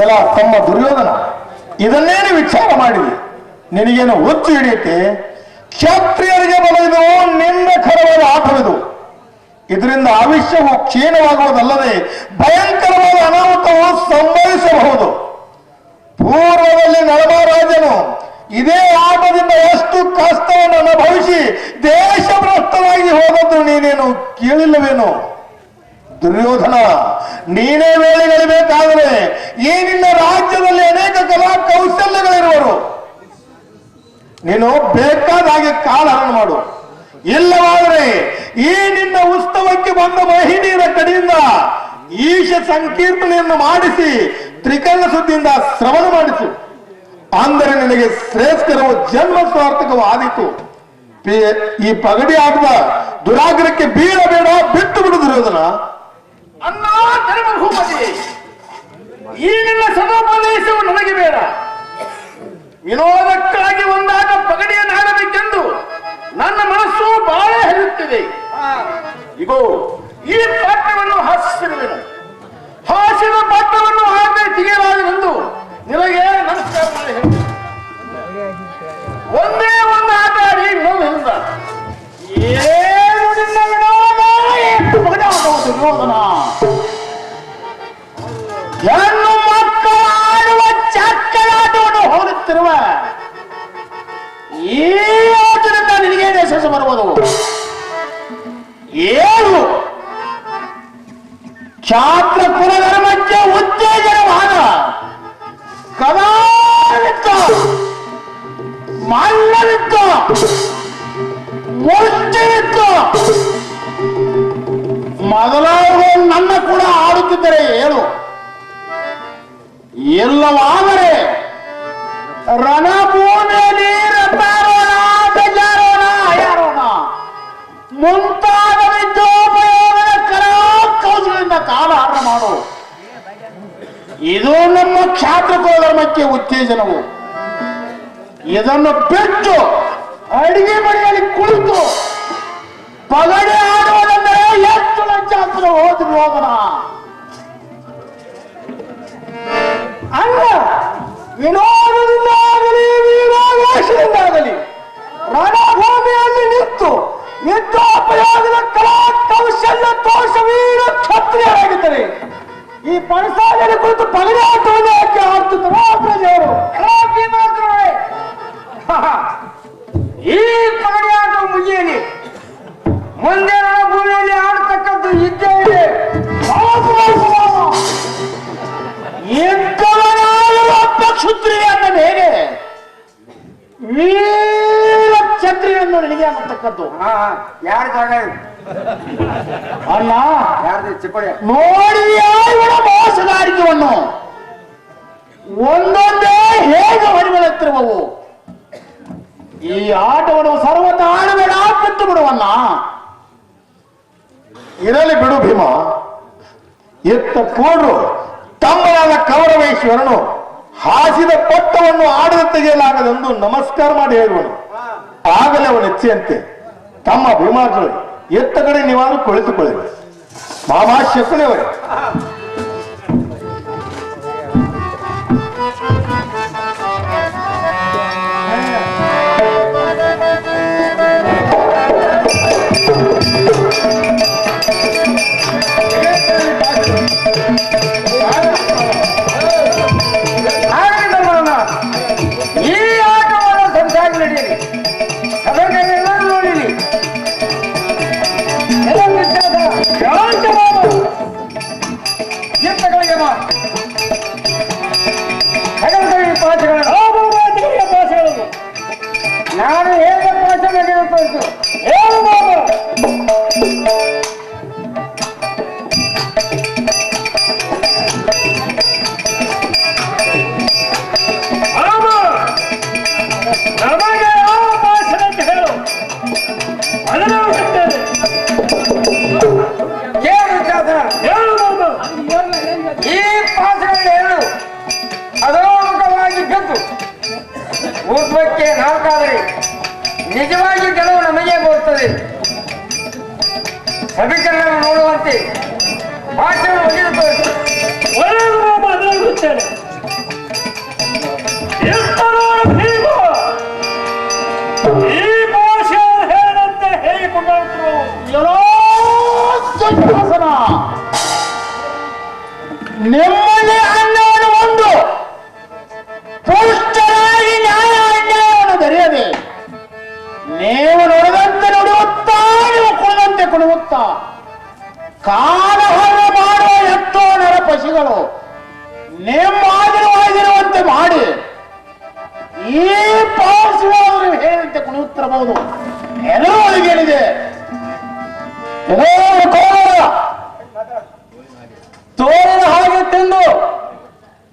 ಎಲ್ಲ ತಮ್ಮ ದುರ್ಯೋಧನ, ಇದನ್ನೇನು ವಿಚಾರ ಮಾಡಿದೆ? ನಿನಗೇನು ಒತ್ತು ಹಿಡಿಯುತ್ತೆ? ಕ್ಷತ್ರಿಯರಿಗೆ ಬಲವಿದು ನಿನ್ನ ಖರವಾದ ಆಟವಿದು. ಇದರಿಂದ ಆವಿಷ್ಯವು ಕ್ಷೀಣವಾಗುವುದಲ್ಲದೆ ಭಯಂಕರವಾದ ಅನಾಹುತವು ಸಂಭವಿಸಬಹುದು. ಪೂರ್ವದಲ್ಲಿ ನಳಮಹಾರಾಜನು ಇದೇ ಆಟದಿಂದ ಎಷ್ಟು ಕಷ್ಟವನ್ನು ಅನುಭವಿಸಿ ದೇಶಭ್ರಷ್ಟನಾಗಿ ಹೋದದ್ದು ನೀನೇನು ಕೇಳಿಲ್ಲವೇನು? ದುರ್ಯೋಧನ, ನೀನೇ ವೇಳೆಗಳಿಬೇಕಾದರೆ ಈ ನಿನ್ನ ರಾಜ್ಯದಲ್ಲಿ ಅನೇಕ ಕಲಾ ಕೌಶಲ್ಯಗಳಿರುವರು. ನೀನು ಬೇಕಾದ ಹಾಗೆ ಕಾಲಹರಣ ಮಾಡು. ಇಲ್ಲವಾದರೆ ಈ ನಿನ್ನ ಉತ್ಸವಕ್ಕೆ ಬಂದ ಮಹಿಳೆಯರ ಕಡೆಯಿಂದ ಈಶ ಸಂಕೀರ್ತನೆಯನ್ನು ಮಾಡಿಸಿ ತ್ರಿಕರಣ ಸುದ್ದಿಯಿಂದ ಶ್ರವಣ ಮಾಡಿಸು. ಅಂದರೆ ನಿನಗೆ ಶ್ರೇಷ್ಠರವು ಜನ್ಮ ಸಾರ್ಥಕವೂ ಆದೀತು. ಈ ಪಗಡಿ ಆಟದ ದುರಾಗ್ರಹಕ್ಕೆ ಬೀಳಬೇಡ, ಬಿಟ್ಟು ಬಿಡು ದುರ್ಯೋಧನ. ಅನ್ನ ಧರ್ಮಭೂಪತಿ, ಈ ನಿನ್ನ ಸದೋಪದೇಶವು ನನಗೆ ಬೇಡ. ವಿನೋದಕ್ಕಾಗಿ ಒಂದಾದ ಪಗಡಿಯನ್ನು ಆಡಬೇಕೆಂದು ನನ್ನ ಮನಸ್ಸು ಬಹಳ ಹೆರುತ್ತಿದೆ. ಇಗೋ ಈ ಪಾಠವನ್ನು ಹಾಸಿರುವೆನು. ಹಾಸಿದ ಪಾಠವನ್ನು ಹಾಗೆ ತೆಗೆಯಲಾಗದೆಂದು ನಿನಗೆ ನಮಸ್ಕಾರ ಮಾಡಿ ಹೇಳಿ. ಒಂದೇ ಒಂದು ಆಟ ಆಡಿ ವಿನೋದ ಹೇಳಿದ. ಏನು ನಿನ್ನ ವಿನೋದ? ಎಷ್ಟು ಪಗಡಿ ಆಡುವುದು ವಿನೋದನ? ಹೆಣ್ಣು ಮಕ್ಕಳು ಆಡುವ ಚಕ್ಕಲಾಟವನ್ನು ಹೋಲುತ್ತಿರುವ ಈ ಆಟದಿಂದ ನಿನಗೆ ಯಶಸ್ಸು ಬರುವುದು? ಏನು ಕ್ಷಾತ್ರ ಕುಲಧರ್ಮಕ್ಕೆ ಉತ್ತೇಜನವಾದ ಕದಾವಿತ್ತು, ಮಲ್ಲವಿತ್ತು, ಮುಷ್ಟಿವಿತ್ತು ಮೊದಲಾದವು ನನ್ನ ಕೂಡ ಆಡುತ್ತಿದ್ದರೆ ಹೇಳು. ಇಲ್ಲವಾದರೆ ರಣಭೂಮಿಯಲ್ಲಿ ರಥಾರೋಹಣ, ಗಜಾರೋಹಣ, ಅಯಾರೋಹಣ ಮುಂತಾದ ವಿದ್ಯೋಪಯೋಗದ ಕಲಾ ಕೌಶಲ್ಯದಿಂದ ಕಾಲಹರಣ ಮಾಡು. ಇದು ನಮ್ಮ ಕ್ಷಾತ್ರ ಕುಲಧರ್ಮಕ್ಕೆ ಉತ್ತೇಜನವು. ಇದನ್ನು ಬಿಟ್ಟು ಅಡಿಗೆ ಮನೆಯಲ್ಲಿ ಕುಳಿತು ಪಗಡೆ ಆಡುವುದೆಂದರೆ ಎಷ್ಟು ಲಂಚಾಂತರ ಹೋದ್ರು ಹೋಗೋಣ. ಅಲ್ಲ, ವಿನೋದದಿಂದಾಗಲಿ ವೀರಾವೇಶದಿಂದಾಗಲಿ ರಣಭೂಮಿಯಲ್ಲಿ ನಿಂತು ಯುದ್ಧೋಪಯೋಗದ ಕಲಾ ಕೌಶಲ್ಯ ತೋಷ ವೀರ ಕ್ಷತ್ರಿಯರಾಗಿದ್ದರೆ ಈ ಪಣಸಾಲೆಯಲ್ಲಿ ಕುಳಿತು ಪಗಡೆ ಆಟವನ್ನು ಯಾಕೆ ಆಡ್ತಿದ್ದರು? ಈ ಪಗಡೆ ಆಟ ಮುಗಿಯಲಿ, ಮುಂದೆ ರಣಭೂಮಿಯಲ್ಲಿ ಆಡತಕ್ಕದ್ದು ಇದ್ದೇ ಇದೆ. ಕ್ಷತ್ರಿಯ ಅಂದ ಮೇಲೆ ವೀರ ಕ್ಷತ್ರಿಯನ್ನು ನಿನಗೆ ಅನ್ನತಕ್ಕದ್ದು. ಯಾರ ಜಾಗ ಅಣ್ಣ? ಯಾರ್ದು ಚಿಪ್ಪಡಿ ನೋಡಿ ಇವಳ ಮೋಸಗಾರಿಕೆಯನ್ನು ಒಂದೊಂದೇ ಹೇಗೆ ಹೊರಬರುತ್ತಿರುವವು. ಈ ಆಟವನ್ನು ಸರ್ವತ ಆಡಬೇಡ, ಬಿಟ್ಟು ಬಿಡುವಣ್ಣ. ಇರಲಿ ಬಿಡು ಭೀಮ. ಎತ್ತ ಕೂಡ್ರು ತಮ್ಮನಾದ ಕೌರವೇಶ್ವರನು ಹಾಸಿದ ಪಟ್ಟವನ್ನು ಆಡದ ತೆಗೆಯಲಾಗದೆಂದು ನಮಸ್ಕಾರ ಮಾಡಿ ಹೇಳುವನು. ಆಗಲೇ ಅವನ ಇಚ್ಛೆಯಂತೆ ತಮ್ಮ ಭೀಮಾರ್ಜುನ ಎತ್ತ ಕಡೆ ನೀವಾರು ಕುಳಿತುಕೊಳ್ಳಿ. ಮಾಮಾ ಶಕುನಿಯವರೇ, ಈ ಆಟವನ್ನು ಸಂಸಾರ ನಡೆಯಲಿ, ಅದನ್ನೆಲ್ಲರೂ ನೋಡಿರಿ. ನಾನು ಹೇಗೆ ಪಾಠ ನಡೆಯಬೇಕು ಹೇಳು ಬಾಬು. ನಮಗೆ ಯಾವ ಭಾಷಣ ಅಂತ ಹೇಳು, ಅದನ್ನು ಬಿಟ್ಟೇನೆ. ಹೇಳು ಬಾಬು. ಈ ಪಾಠಗಳನ್ನು ಹೇಳು. ಅಧೋಮುಖವಾಗಿ ಗೆದ್ದು ಊರ್ಧ್ವಕ್ಕೆ ನಾಲ್ಕಾದರೆ ನಿಮ್ಮಲ್ಲಿ ಅನ್ನವನ್ನು ಒಂದು ಪುಷ್ಟರಾಗಿ ನ್ಯಾಯ ಅನ್ಯಾಯವನ್ನು ಬೆರೆಯದೆ ನೀವು ನುಡಿದಂತೆ ನುಡಿಯುತ್ತಾ ನೀವು ಕುಣಿದಂತೆ ಕುಣಿಯುತ್ತಾ ಕಾಲಹರಣ ಮಾಡುವ ಎಷ್ಟೋ ನರಪಶಿಗಳು ನಿಮ್ಮ ಆಗಿರುವಂತೆ ಮಾಡಿ ಈ ಪಾರ್ಶ್ವವರು ಹೇಳಿದಂತೆ ಕುಣಿಯುತ್ತಿರಬಹುದು. ಎಲ್ಲರೂ ಏನಿದೆ ತೋರಿನ ಹಾಗೆ ತಿಂದು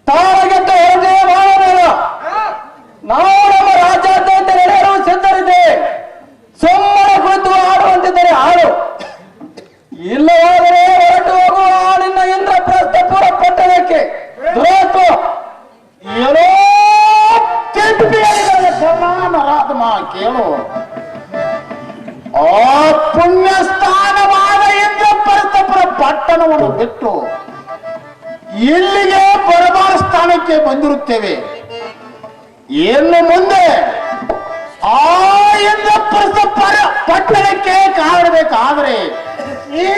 ತಾರಗೆಟ್ಟು ಹೊರಟೇ ಮಾಡಬೇಡ. ನಾವು ನಮ್ಮ ರಾಜ್ಯಾದ್ಯಂತ ನಡೆಯಲು ಸಿದ್ಧರಿದ್ದೇವೆ. ಸುಮ್ಮನೆ ಕುಳಿತು ಆಡುವಂತಿದ್ದರೆ ಆಡು, ಇಲ್ಲವಾದರೆ ಹೊರಟು ಹೋಗುವ ನಿನ್ನ ಇಂದ್ರಪ್ರಸ್ಥಪುರ ಪಟ್ಟಣಕ್ಕೆ. ದುರಾತ್ಮ ಏನೋ ನರಾತ್ಮ ಕೇಳು. ಆ ಪುಣ್ಯ ಸ್ಥಾನವಾದ ಇಂದ್ರಪ್ರಸ್ಥಪುರ ಪಟ್ಟಣವನ್ನು ಬಿಟ್ಟು ಇಲ್ಲಿಗೆ ಬರಬಾರ ಸ್ಥಾನಕ್ಕೆ ಬಂದಿರುತ್ತೇವೆ. ಇನ್ನು ಮುಂದೆ ಆ ಇಂದ್ರಪ್ರಸ್ಥಪುರ ಪಟ್ಟಣಕ್ಕೆ ಕಾಣಬೇಕಾದ್ರೆ ಈ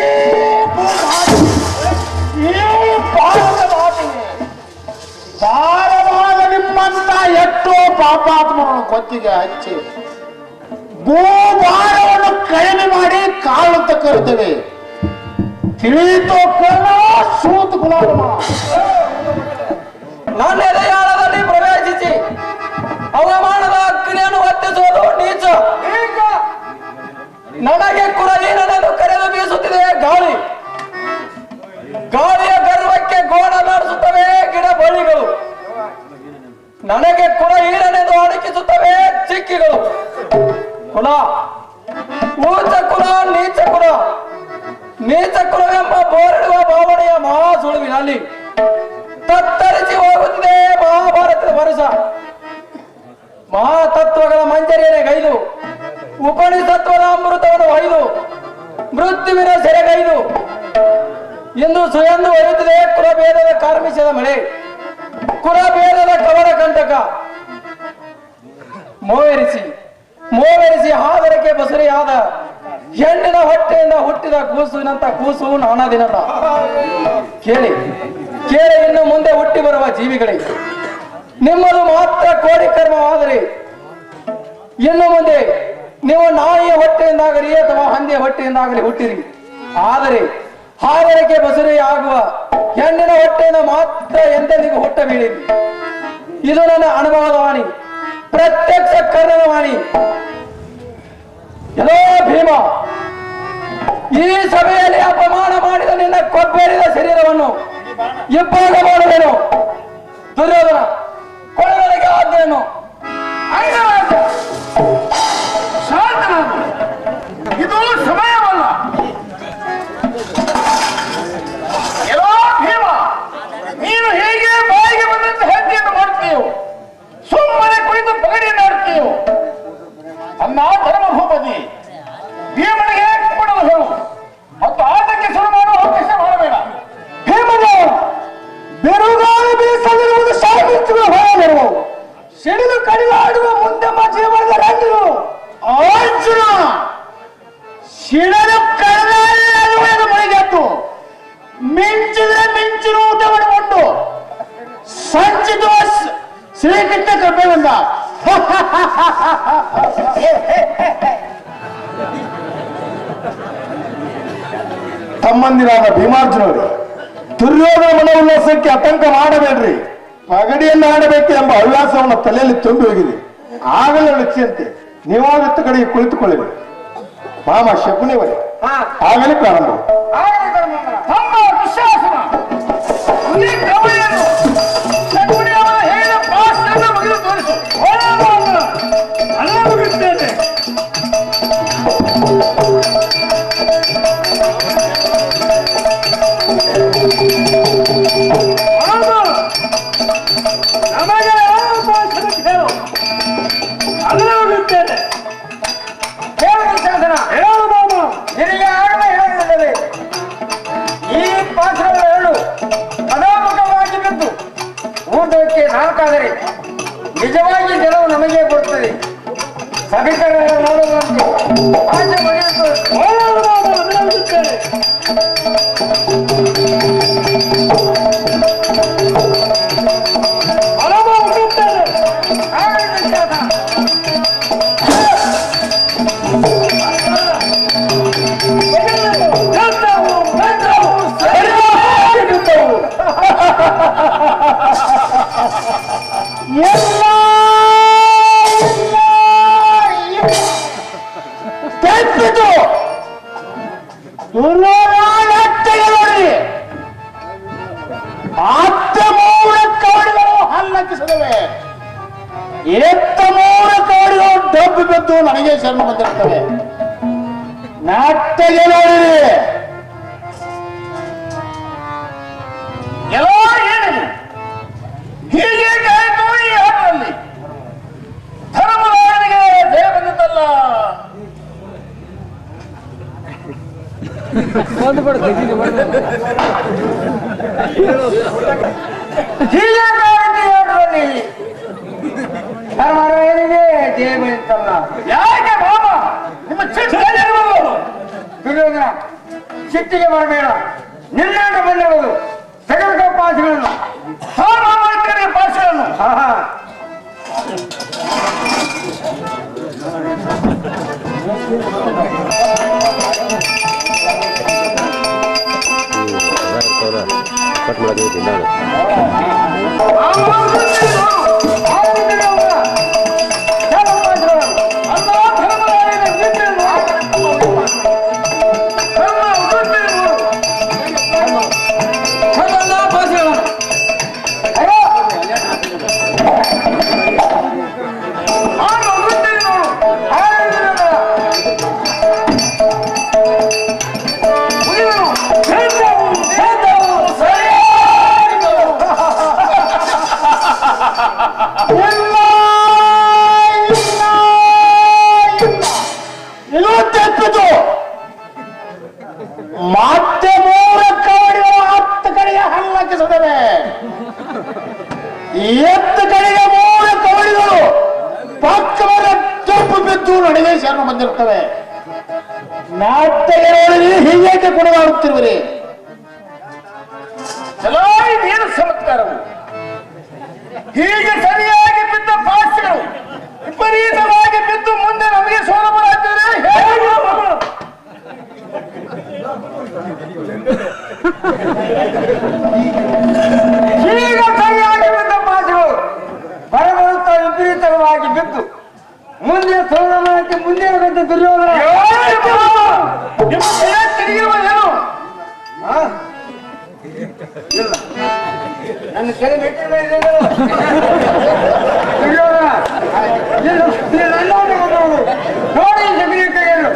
ಭಾರವಾದ ನಿಮ್ಮಂತ ಎಷ್ಟೋ ಪಾಪಾತ್ಮರನ್ನು ಕೊತ್ತಿಗೆ ಹಚ್ಚಿ ಭೂಭಾರವನ್ನು ಕಡಿಮೆ ಮಾಡಿ ಕಾಳುತ್ತ ಕರುತ್ತೇವೆ. ತಿಳಿತೋ ಕರ್ಣ ಸೂತ್ ಗುಲಾಮ. ನನ್ನ ಎದೆಯಾಳದಲ್ಲಿ ಪ್ರವೇಶಿಸಿ ಅವಮಾನದ ಅಗ್ನಿಯನ್ನು ಹೊತ್ತಿಸುವುದು ನೀಚ. ನನಗೆ ಕುಲಹೀನನೆಂದು ಕರೆದು ಬೀಸುತ್ತಿದೆ ಗಾಳಿ. ಗಾಳಿಯ ಗರ್ವಕ್ಕೆ ಗೋಣ ನಡೆಸುತ್ತವೆ ಗಿಡ ಬಳ್ಳಿಗಳು. ನನಗೆ ಕುಲಹೀನನೆಂದು ಅಡಕಿಸುತ್ತವೆ ಚಿಕ್ಕಿಗಳು. ಕುಲ ಊಚ ಕುಲ ನೀಚ ಕುಲ. ನೀಚ ಕುಲವೆಂಬ ಬೋರಿಡುವ ಭಾವನೆಯ ಮಹಾ ಸುಳುವಿನಲ್ಲಿ ತತ್ತರಿಸಿ ಹೋಗುತ್ತಿದೆ ಮಹಾಭಾರತದ ವರುಷ. ಮಹಾತತ್ವಗಳ ಮಂಜರಿಯನ್ನೇ ಗೈದು ಉಪನಿಷತ್ವದ ಅಮೃತವನ್ನು ಒಯ್ದು ಮೃತ್ಯುವಿನ ಸೆರೆಗೈದು ಇಂದು ಸುಯಂದು ಒಯ್ಯುತ್ತಿದೆ ಕುಲಭೇದದ ಕಾರ್ಮಿಷದ ಮಳೆ. ಕುಲಭೇದದ ಕವರ ಕಂಟಕ ಮೋವೆರಿಸಿ ಹಾದರಕ್ಕೆ ಬಸರಿಯಾದ ಹೆಣ್ಣಿನ ಹೊಟ್ಟೆಯಿಂದ ಹುಟ್ಟಿದ ಕೂಸುವಿನಂತ ಕೂಸು ನಾನಾ ದಿನದ. ಕೇಳಿ ಕೇಳಿ, ಇನ್ನು ಮುಂದೆ ಹುಟ್ಟಿ ಬರುವ ಜೀವಿಗಳಿಗೆ ನಿಮ್ಮದು ಮಾತ್ರ ಕೋಡಿ ಕರ್ಮವಾದರೆ ಇನ್ನು ಮುಂದೆ ನೀವು ನಾಯಿಯ ಹೊಟ್ಟೆಯಿಂದಾಗಲಿ ಅಥವಾ ಹಂದಿಯ ಹೊಟ್ಟೆಯಿಂದಾಗಲಿ ಹುಟ್ಟಿರಿ. ಆದರೆ ಹಾದರಕ್ಕೆ ಬಸರಿ ಆಗುವ ಹೆಣ್ಣಿನ ಹೊಟ್ಟೆಯಿಂದ ಮಾತ್ರ ಎಂದೆಂದಿಗೂ ಹುಟ್ಟಬೀಳಿರಿ. ಇದು ನನ್ನ ಅನುಭವದ ವಾಣಿ, ಪ್ರತ್ಯಕ್ಷ ಕರ್ಣನ ವಾಣಿ. ಎಲ್ಲೋ ಭೀಮ, ಈ ಸಭೆಯಲ್ಲಿ ಅಪಮಾನ ಮಾಡಿದ ನಿನ್ನ ಕೊಬ್ಬೇರಿದ ಶರೀರವನ್ನು ಇಬ್ಬಾಗ ಮಾಡುವೆನು. ದುರ್ಯೋಧನ, ಕೊಳಗಳಿಗೆ ಆಜ್ಞೆಯನ್ನು. ಇದು ಸಮಯವಲ್ಲ. ಎಲ್ಲೋ ಭೀಮ, ನೀನು ಹೇಗೆ ಬಾಯಿಗೆ ಬಂದಂತೆ ಹೆಜ್ಜೆಯನ್ನು ಮಾಡ್ತೀಯೋ, ಸುಮ್ಮನೆ ಕುಳಿತು ಪಗಡಿಯನ್ನು ಆಡ್ತೀಯೋ. ಅನ್ನ ಧರ್ಮ ಭೂಪತಿ ಭೀಮನಿಗೆ ಕೊಡಲು ಹೇಳು ಮತ್ತು ಆಟಕ್ಕೆ ಶುರು ಮಾಡುವ ಅವಕಾಶ ಮಾಡಬೇಡ. ಭೀಮನ ಬೆರುಗಾಳಿ ಬೀಸಲಿರುವುದು ಸಾವಿರ ಹೊರಗಿರುವ ಸಿಡಿಲು ಕಡಿದಾಡುವ ಮುಂದೆಮ್ಮ ಜೀವನದ ರಂಗಿರು. ಅರ್ಜುನ ಸಿಡಲು ಕಡಿದ ಮೈಗೆತ್ತು ಮಿಂಚಿದ್ರೆ ಮಿಂಚಿನ ಊಟವನ್ನು ಕೊಂಡು ಸಂಚಿಸುವ ಶ್ರೀಕೃಷ್ಣ ಕೃಪೆಯಿಂದ ತಮ್ಮಂದಿರಾದ ಭೀಮಾರ್ಜುನರು ದುರ್ಯೋಧನ ಮನೋಲ್ಲಾಸಕ್ಕೆ ಆತಂಕ ಮಾಡಬೇಡ್ರಿ. ಪಗಡಿಯನ್ನು ಆಡಬೇಕು ಎಂಬ ಹವ್ಯಾಸವನ್ನು ತಲೆಯಲ್ಲಿ ತುಂಬಿ ಹೋಗಿದೆ. ಆಗಲೇ ಲಕ್ಷ್ಯಂತೆ ನೀವಾಗತ್ತ ಕಡೆಗೆ ಕುಳಿತುಕೊಳ್ಳಿರಿ. ಮಾಮ ಶಕುನಿವರೇ, ಆಗಲೇ ಪ್ರಾರಂಭ. ಊಟಕ್ಕೆ ನಾಲ್ಕಾದರೆ ನಿಜವಾಗಿ ಗೆಲುವು ನಮಗೆ ಬರುತ್ತದೆ. ಸಭಿಕರ ನೋಡುವಂತೆ ಆಚೆ ಮನೆಯನ್ನು ಎಲ್ಲ ತಪ್ಪಿತು ನೋಡಿ ಅತ್ತ ಮೂರ ಕವಡಿಗಳು ಹಲ್ಲಕ್ಕಿಸದವೆ, ಎತ್ತ ಮೂರ ಕವಡಿಗಳು ಡಬ್ಬು ಬಿದ್ದು ನನಗೆ ಶರಣ ಬಂದಿರ್ತವೆ. ನಾಟ್ಯಗೆ ನೋಡಿರಿ ಎಲ್ಲ ಏನಿದೆ ಹೀಗೆ ಕಾಯ್ತು ಈ ಆಟದಲ್ಲಿ ಧರ್ಮರಾಯನಿಗೆ ಜಯ ಬಂದಿದ್ದಲ್ಲ. ಹೀಗೆ ಕಾಯ್ತು ಈ ಆಟದಲ್ಲಿ ಧರ್ಮರಾಯನಿಗೆ ಜಯ ಬಂದಿತ್ತಲ್ಲ. ಯಾಕೆ ಬಾಬ ನಿಮ್ಮ ಚಿಕ್ಕ ದುರ್ಯೋಧನ ಸಿಟ್ಟಿಗೆ ಬರಬೇಡ. ನಿನ್ನಾಟ ಬಂದಿರುವುದು ಸಗಲ ಪಾಸಿಗಳನ್ನು ಭಾಷೆಯನ್ನು ಕಟ್ ಮಾಡೋದಿಲ್ಲ. ಮತ್ತೆ ಮೂರ ಕವಡಿಗಳು 10 ಕಡೆಗೆ ಹಲ್ಲಕ್ಕಿಸುತ್ತವೆ. ಎತ್ತು ಕಡೆಗೆ ಮೂರ ಕವಡಿಗಳು ಪಕ್ಕವರ ತಪ್ಪು ಬಿದ್ದು ನಡೆಗೆ ಶರಣ ಬಂದಿರ್ತವೆ. ನಾಟ್ಯಗೆ ನೋಡಿ ಹೀಗೆ ಕುಣಿದಾಡುತ್ತಿರುವಿರಿ. ಚಲೋ ಇದೇನು ಚಮತ್ಕಾರವು. ಹೀಗೆ ಸರಿಯಾಗಿ ಬಿದ್ದ ಪಾಸ್ಗಳು ವಿಪರೀತವಾಗಿ ಬಿದ್ದು ಮುಂದೆ ನಮಗೆ ಸೋಲಬರಾಗ್ತದೆ. ಈಗ ಸರಿಯಾಗಿ ಬಿದ್ದ ಪಾಸ್ಗಳು ಬರಬರುತ್ತಾ ವಿಪರೀತವಾಗಿ ಬಿದ್ದು ಮುಂದೆ ಸೋಲಮನಕ್ಕೆ ಮುಂದಿರುವಂತೆ ದುರ್ಯೋಧನ ನನ್ನ ಕೈ ಮೆಟ್ಟಿದ ದುರ್ಯೋಧನ ನೋಡಿ ಜಮೀನು ಕೈಯನ್ನು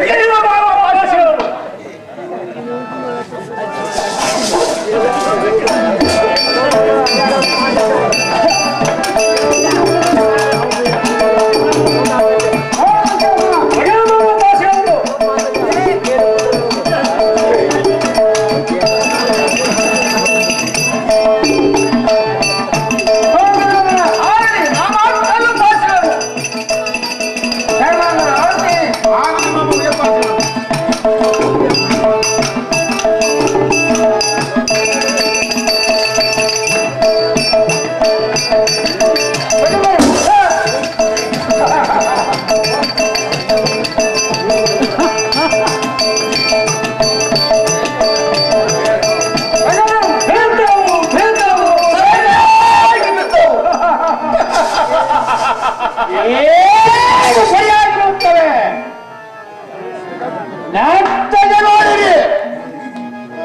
ಸರಿಯಾಗಿರುತ್ತವೆ. ನಾಟ್ಯಗೆ ನೋಡಿರಿ,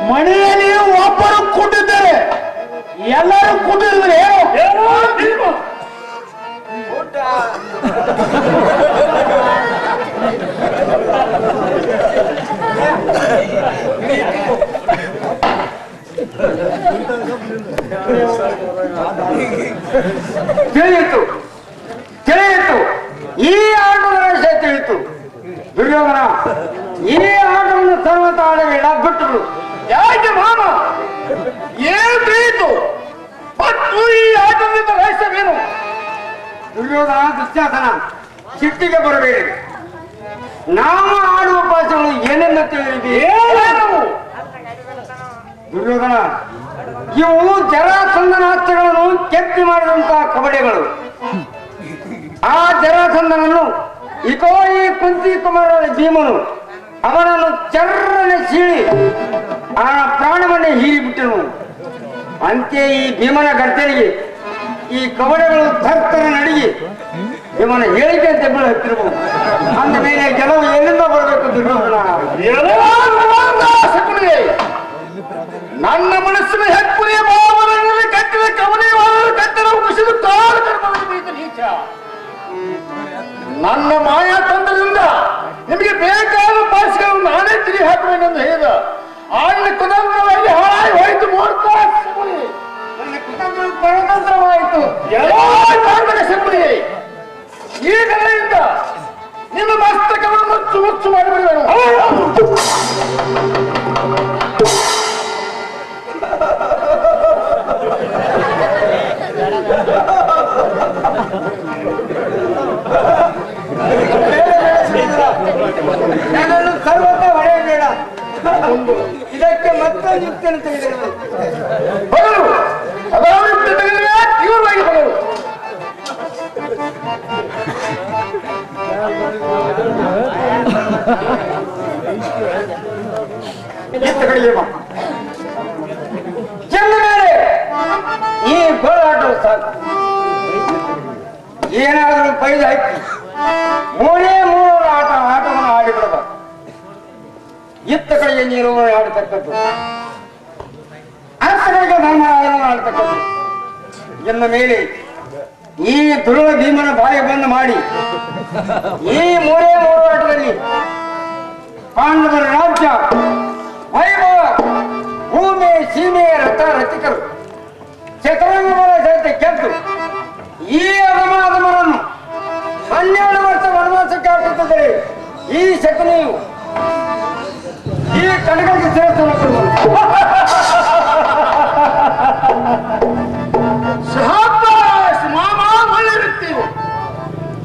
ಮನೆಯಲ್ಲಿ ಒಬ್ಬರು ಕುಟ್ಟಿದ್ದಾರೆ, ಎಲ್ಲರೂ ಕುಟ್ಟಿದ್ರೆ ತಿಳಿಯಿತು ತಿಳಿಯಿತು ಈ ಆಟದ ರಹಸ್ಯ ತಿಳಿಯಿತು. ದುರ್ಯೋಧನ ಈ ಆಟವನ್ನು ಸರ್ವತ ಆಡಬೇಡ, ಬಿಟ್ಟು ಬಿಡು. ಯಾಕೆ ಮಾಮ ಏನ್ ತಿಳಿಯಿತು? ಮತ್ತು ಈ ಆಟದಿಂದ ರಹಸ್ಯವೇನು? ದುರ್ಯೋಧನ ದುಶ್ಯಾಸನ ಸಿಟ್ಟಿಗೆ ಬರಬೇಡಿ. ನಾವು ಆಡುವ ಭಾಷೆಗಳು ಏನೆಂದು ತಿಳಿದಿದೆ. ದುರ್ಯೋಧನ ಇವು ಜರಾಸಂಧನಾಸ್ತ್ರಗಳನ್ನು ಕೆತ್ತಿ ಮಾಡಿದಂತಹ ಕಬಡ್ಡಿಗಳು. ಆ ಜರಾಸಂಧನನ್ನು ಇಕೋ ಈ ಕುಂತಿ ಕುಮಾರನ ಭೀಮನು ಅವನನ್ನು ಚರ್ರನೆ ಸೀಳಿ ಆ ಪ್ರಾಣವನ್ನೇ ಹೀರಿಬಿಟ್ಟನು. ಅಂತೆ ಈ ಭೀಮನ ಗರ್ಜನೆಗೆ ಈ ಕವಡೆಗಳು ಥರ್ತರ ನಡಿಗೆ ಇವನ ಹೇಳಿಕೆ ಅಂತ ಬೆಳೆ ಹತ್ತಿರಬಹುದು. ಅಂದ ಮೇಲೆ ಕೆಲವು ಎಲ್ಲಿಂದ ಬರಬೇಕು ದುರ್ಯೋಧನ? ನನ್ನ ಮನಸ್ಸಿನ ಹೆಕ್ಕುರಿಯ ಭಾವನೆಗಳಲ್ಲಿ ಕಟ್ಟಿದ ಕವನೆಯ ಕಟ್ಟಡ ಕುಸಿದು ಕಾಲು ಕರ್ಮಬೇಕು ನೀಚ. ನನ್ನ ಮಾಯಾ ತಂತ್ರದಿಂದ ನಿಮಗೆ ಬೇಕಾದ ಭಾಷೆಗಳನ್ನು ನಾನೇ ತಿಳಿ ಹಾಕುವೆನೆಂದು ಹೇಳಿದ ಆಳಿನ ಕುತಂತ್ರವಾಗಿ ಹಾಳಾಗಿ ಹೋಯಿತು. ಮೂರ್ಖ ಶಕುನಿ, ನನ್ನ ಕುತಂತ್ರ ಪರತಂತ್ರವಾಯಿತು. ಎಲ್ಲೋ ಕಾರಣದ ಶಕುನಿ, ಈ ಕಡೆಯಿಂದ ನಿನ್ನ ಮಸ್ತಕವನ್ನು ಮುಚ್ಚು ಮುಚ್ಚು ಮಾಡಿಬಿಡುವೆನು. ನನ್ನನ್ನು ಸರ್ವತ ಹೊಡೆಯಬೇಡ. ಇದಕ್ಕೆ ಮತ್ತೊಂದು ಯುಕ್ತಿಯನ್ನು ತೆಗೆದಿರಬೇಕು. ಬಗಲು ಅದಾವ ತೀವ್ರವಾಗಿ ಬಗಲು. ಚೆಂದ ಮೇಲೆ ಈ ಗೋಳಾಟವು ಸಾಕು. ಏನಾದರೂ ಪೈದ ಹಾಕಿ ಮೂರೇ ಮೂರು ಆಟವನ್ನು ಆಡಿಬಿಡಬಾರ್ದು. ಇತ್ತ ಕಡೆಗೆ ನೀರು ಆಡತಕ್ಕದ್ದು, ಅತ್ತ ಕಡೆಗೆ ಧರ್ಮರಾಯನನ್ನು ಆಡತಕ್ಕದ್ದು. ಎಂದ ಮೇಲೆ ಈ ದುರುಳ ಭೀಮನ ಬಾಯಿ ಬಂದು ಮಾಡಿ ಈ ಮೂರೇ ಮೂರು ಆಟದಲ್ಲಿ ಪಾಂಡವರ ರಾಜ್ಯ ವೈಭವ ಭೂಮಿ ಸೀಮೆ ರಥ ರಥಿಕರು ಚತುರಂಗಬಲ ಸಹಿತ ಗೆದ್ದು ಈ ಅಧಮರನ್ನು 12 ವರ್ಷ ವನವಾಸಕ್ಕೆ ಹಾಕುತ್ತದೆ. ಈ ಶಕುನಿಯು ಈ ಕಡೆಗಳಿಗೆ ಸೇರಿಸಬೇಕು. ಮಾಮ ಒಳ್ಳೆಯಿರುತ್ತೀವಿ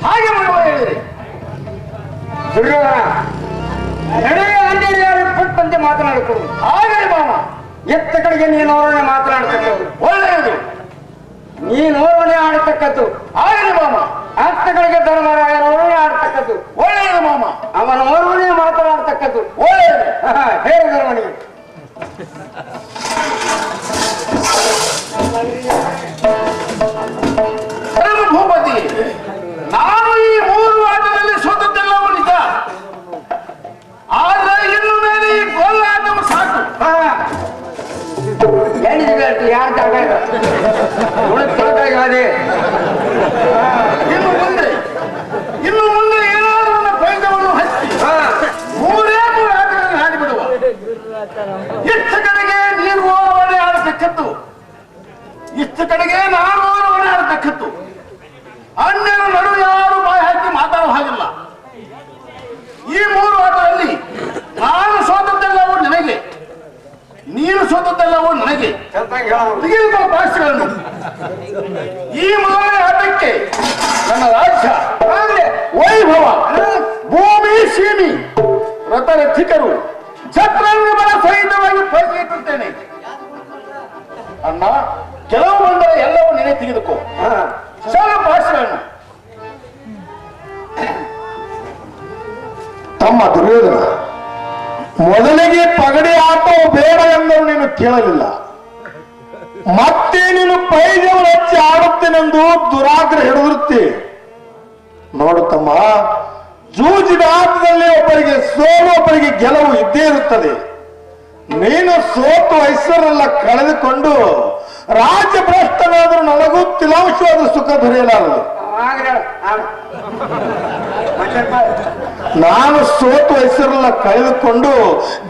ಹಾಗೆ ಮಾಡುವ ಹೇಳಿರಿ. ದುರ್ಯೋಧನ ನಡೆಯ ಅಂಜಲಿಯಾರು ಪಟ್ಟಂತೆ ಮಾತನಾಡಿಕೊಡು. ಹಾಗೆ ಮಾಮ ಎತ್ತ ಕಡೆಗೆ ನೀನು ಅವರನ್ನೇ ಮಾತನಾಡತಕ್ಕದ್ದು ಒಳ್ಳೆಯದು. ನೀನು ಅವರನ್ನೇ ಆಡತಕ್ಕದ್ದು. ಹಾಗೆ ಮಾಮ ಅತ್ತ ಕಡೆಗೆ ಧರ್ಮರಾಯನವರನ್ನೇ ಆಡತಕ್ಕದ್ದು. ಒಳ್ಳೆಯದು ಮಾಮ. ಅವನ ಅವರನ್ನೇ ಮಾತನಾಡತಕ್ಕದ್ದು. ಒಳ್ಳೆಯದು. ಹೇಗೆ ಧರ್ಮನಿಗೆ ಭೂಪತಿ, ನಾನು ಈ ಮೂರು ಆಟದಲ್ಲಿ ಸೋತದ್ದೆಲ್ಲವೂ ನಿಜ. ಆದ್ರೆ ಇನ್ನು ಮೇಲೆ ಈ ಗೋಲಾಟವು ಸಾಕು. ಏನಿದೆ ಯಾರು ತಗೊಳ್ಳಿ ಇನ್ನು ಮುಂದೆ ಏನಾದರೂ ನನ್ನ ಪೈದವನ್ನು ಹಚ್ಚಿ ಮೂರೇ ಮೂರು ಆಟಗಳನ್ನು ಹಾಡಿಬಿಡುವ. ಇಷ್ಟ ಕಡೆಗೆ ನೀನು ಓರವಣೆ ಆಡತಕ್ಕದ್ದು, ಇಷ್ಟ ಕಡೆಗೆ ನಾನು ಓರವಣೆ ಆಡತಕ್ಕದ್ದು. ಅನ್ಯರ ನಡುವೆ ಯಾರು ಬಾಯಿ ಹಾಕಿ ಮಾತಾಡೋ ಹಾಗಿಲ್ಲ. ಈ ಮೂರು ಆಟದಲ್ಲಿ ನಾನು ಸೋತದ್ದೆಲ್ಲವೂ ನಿನಗೆ, ನೀನು ಸೋತದ್ದೆಲ್ಲವೂ ನನಗೆ. ತೆಗೆದುಕೋ ಭಾಷೆಗಳನ್ನು. ಈ ಮೊದಲನೇ ಆಟಕ್ಕೆ ನನ್ನ ರಾಜ್ಯ ವೈಭವ ಭೂಮಿ ಸೀಮಿ ರಥರಥಿಕರು ಛತ್ರಂಗಬಲ ಸಹಿತವಾಗಿ ಪರಿಚಯಿಸುತ್ತೇನೆ. ಅಣ್ಣ, ಕೆಲವು ಬಂದರೆ ಎಲ್ಲವೂ ನೀನೇ ತೆಗೆದುಕೋ. ಸ್ವಲ್ಪ ಭಾಷೆಗಳನ್ನು. ತಮ್ಮ ದುರ್ಯೋಧನ, ಮೊದಲಿಗೆ ಪಗಡಿ ಆಟವು ಬೇಡ ಎಂದರು ನೀನು ಕೇಳಲಿಲ್ಲ. ಮತ್ತೆ ನೀನು ಪೈಜವನ್ನು ಹಚ್ಚಿ ಆಡುತ್ತೇನೆಂದು ದುರಾಗ್ರಹ ಹಿಡಿದಿರುತ್ತಿ. ನೋಡು ತಮ್ಮ, ಜೂಜಿದ ಆಟದಲ್ಲಿ ಒಬ್ಬರಿಗೆ ಸೋಲು ಒಬ್ಬರಿಗೆ ಗೆಲುವು ಇದ್ದೇ ಇರುತ್ತದೆ. ನೀನು ಸೋತು ಐಶ್ವರ್ಯೆಲ್ಲ ಕಳೆದುಕೊಂಡು ರಾಜ್ಯ ಭ್ರಷ್ಟನಾದರೂ ನನಗೂ ತಿಲಾಂಶವಾದ ಸುಖ ದೊರೆಯಲಾರದು. ನಾನು ಸೋತು ಹೆಸರೆಲ್ಲ ಕಳೆದುಕೊಂಡು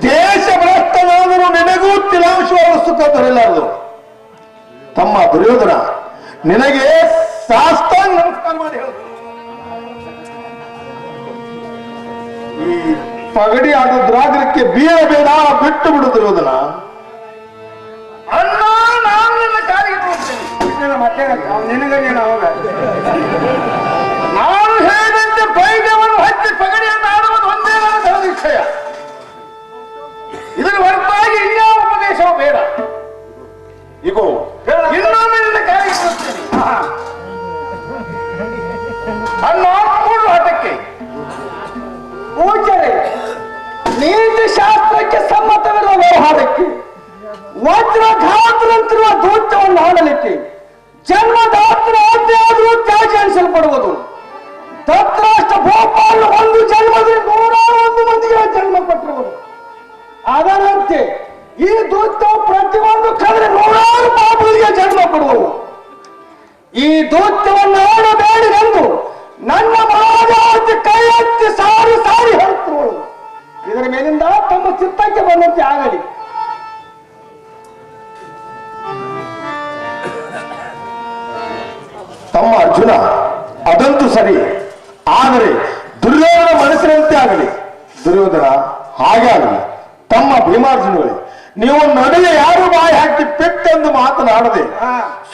ದೇಶ ಭ್ರಷ್ಟನಾದರೂ ನಿನಗೂ ತಿಲಾಂಶವಾದ ಸುಖ ದೊರೆಯಲಾರದು. ತಮ್ಮ ದುರ್ಯೋಧನ, ನಿನಗೆ ಸಾಷ್ಟಾಂಗ ನಮಸ್ಕಾರ ಮಾಡಿ ಹೇಳು. ಈ ಪಗಡಿ ಆದ ದುರಾಗ್ರಹಕ್ಕೆ ಬೀಳಬೇಡ, ಬಿಟ್ಟು ಬಿಡು ದುರ್ಯೋಧನ. ಅಣ್ಣ, ನಾನು ನಿನ್ನ ಕಾಲಿಗೆ ಬರುತ್ತೇನೆ. ಮತ್ತೆ ನಿನಗೆ ನೀನು ಹೋಗ. ನಾನು ಹೇಳಿದಂತೆ ಬೈಗವನ್ನು ಹಚ್ಚಿ ಪಗಡಿಯನ್ನು ಆಡುವುದು ಒಂದೇ ನನ್ನ ನಿಶ್ಚಯ. ಇದರ ಹೊರತಾಗಿ ಇನ್ಯಾವ ಉಪದೇಶವೂ ಬೇಡ. ಇಗೋ ಇನ್ನೊಮ್ಮೆ ನಿನ್ನ ಕಾಲಿಗೆ ಬರುತ್ತೇನೆ. ಅಣ್ಣ, ಮೂರು ಆಟಕ್ಕೆ ಪೂಜಾರಿ ನೀತಿ ಶಾಸ್ತ್ರಕ್ಕೆ ಸಮ್ಮತವಿರುವ ವ್ಯವಹಾರಕ್ಕೆ ವಜ್ರಘಾತರಂತಿರುವ ದೂತವನ್ನು ಆಡಲಿಕ್ಕೆ ಜನ್ಮದಾತ್ರ ಈ ದೂತ್ಯವನ್ನು ನೋಡಬೇಡಿರೆಂದು ನನ್ನ ಮಹಾರಾಜ ಕೈ ಎತ್ತಿ ಸಾರಿ ಸಾರಿ ಹೇಳ್ತಿರುವಳು. ಇದರ ಮೇಲಿಂದ ತಮ್ಮ ಚಿತ್ತಕ್ಕೆ ಬಂದಂತೆ ಆಗಲಿ. ತಮ್ಮ ಅರ್ಜುನ, ಅದಂತೂ ಸರಿ. ಆದರೆ ದುರ್ಯೋಧನ ಮನಸ್ಸಿನಂತೆ ಆಗಲಿ. ದುರ್ಯೋಧನ ಹಾಗೆ ಆಗಲಿ. ತಮ್ಮ ಭೀಮಾರ್ಜುನಗಳೇ, ನೀವು ನಡುವೆ ಯಾರು ಬಾಯಿ ಹಾಕಿ ಪೆಟ್ಟೆಂದು ಮಾತನಾಡದೆ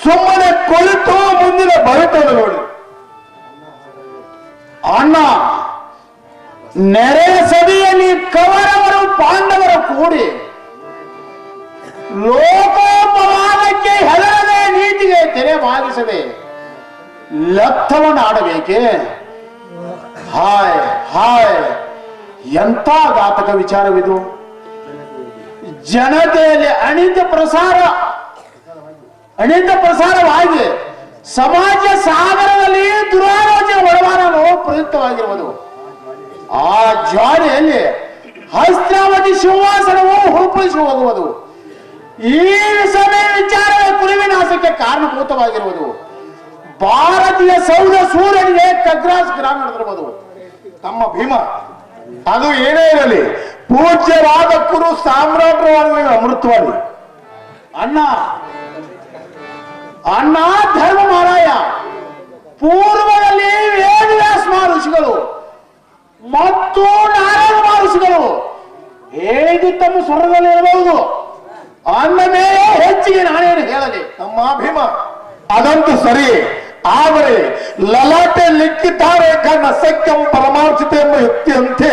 ಸುಮ್ಮನೆ ಕುಳಿತು ಮುಂದಿನ ಭವಿತವನ್ನು ನೋಡಿ. ಅಣ್ಣ, ನೆರೆಯ ಸಭೆಯಲ್ಲಿ ಕೌರವರು ಪಾಂಡವರು ಕೂಡಿ ಲೋಕೋಪವಾದಕ್ಕೆ ಹೆದರದೆ ನೀತಿಗೆ ತೆರೆ ಬಾಗಿಸದೆ ಲತ್ತವನ್ನು ಆಡಬೇಕೆ? ಹಾಯ್ ಹಾಯ್, ಎಂಥ ಘಾತಕ ವಿಚಾರವಿದು. ಜನತೆಯಲ್ಲಿ ಅಣಿತ ಪ್ರಸಾರವಾಗಿ ಸಮಾಜ ಸಾಗರದಲ್ಲಿ ದುರಾಲೋಚನೆ ಒಳವಾರಲು ಪ್ರಯುಕ್ತವಾಗಿರುವುದು. ಆ ಜ್ವಾಲೆಯಲ್ಲಿ ಹಸ್ತಾವತಿ ಸಿಂಹಾಸನವು ಹುರುಪಳಿಸಿ ಹೋಗುವುದು. ಈ ಸಭೆ ವಿಚಾರವೇ ಕುರಿವಿನಾಶಕ್ಕೆ ಕಾರಣಭೂತವಾಗಿರುವುದು. ಭಾರತೀಯ ಸೌಧ ಸೂರ್ಯನಿಗೆ ಕಗ್ರಾಸ್ ಗ್ರಾಮ ನಡೆದಿರುವುದು. ತಮ್ಮ ಭೀಮ, ಅದು ಏನೇ ಇರಲಿ, ಪೂಜ್ಯರಾದ ಕುರು ಸಾಮ್ರಾಟರ ಅಮೃತವಾದಿ. ಅಣ್ಣ ಧರ್ಮ ಮಹಾರಾಯ, ಪೂರ್ವದಲ್ಲಿ ವೇದವ್ಯಾಸ ಮಹರ್ಷಿಗಳು ಮತ್ತು ನಾರಾಯಣ ಮಹರ್ಷಿಗಳು ಹೇಳಿದ್ದು ತಮ್ಮ ಸ್ವರದಲ್ಲಿ ಇರಬಹುದು. ಅನ್ನ ಮೇಲೆ ಹೆಚ್ಚಿಗೆ ನಾನೇನು ಹೇಳಲಿ. ನಮ್ಮ ಭೀಮ, ಅದಂತೂ ಸರಿ. ಆದರೆ ಲಲಾಟೆ ಲಿಖಿತಾರೆ ಕಣ್ಣ ಸತ್ಯಂ ಪರಮಾರ್ಚಿತ ಎಂಬ ಯುಕ್ತಿಯಂತೆ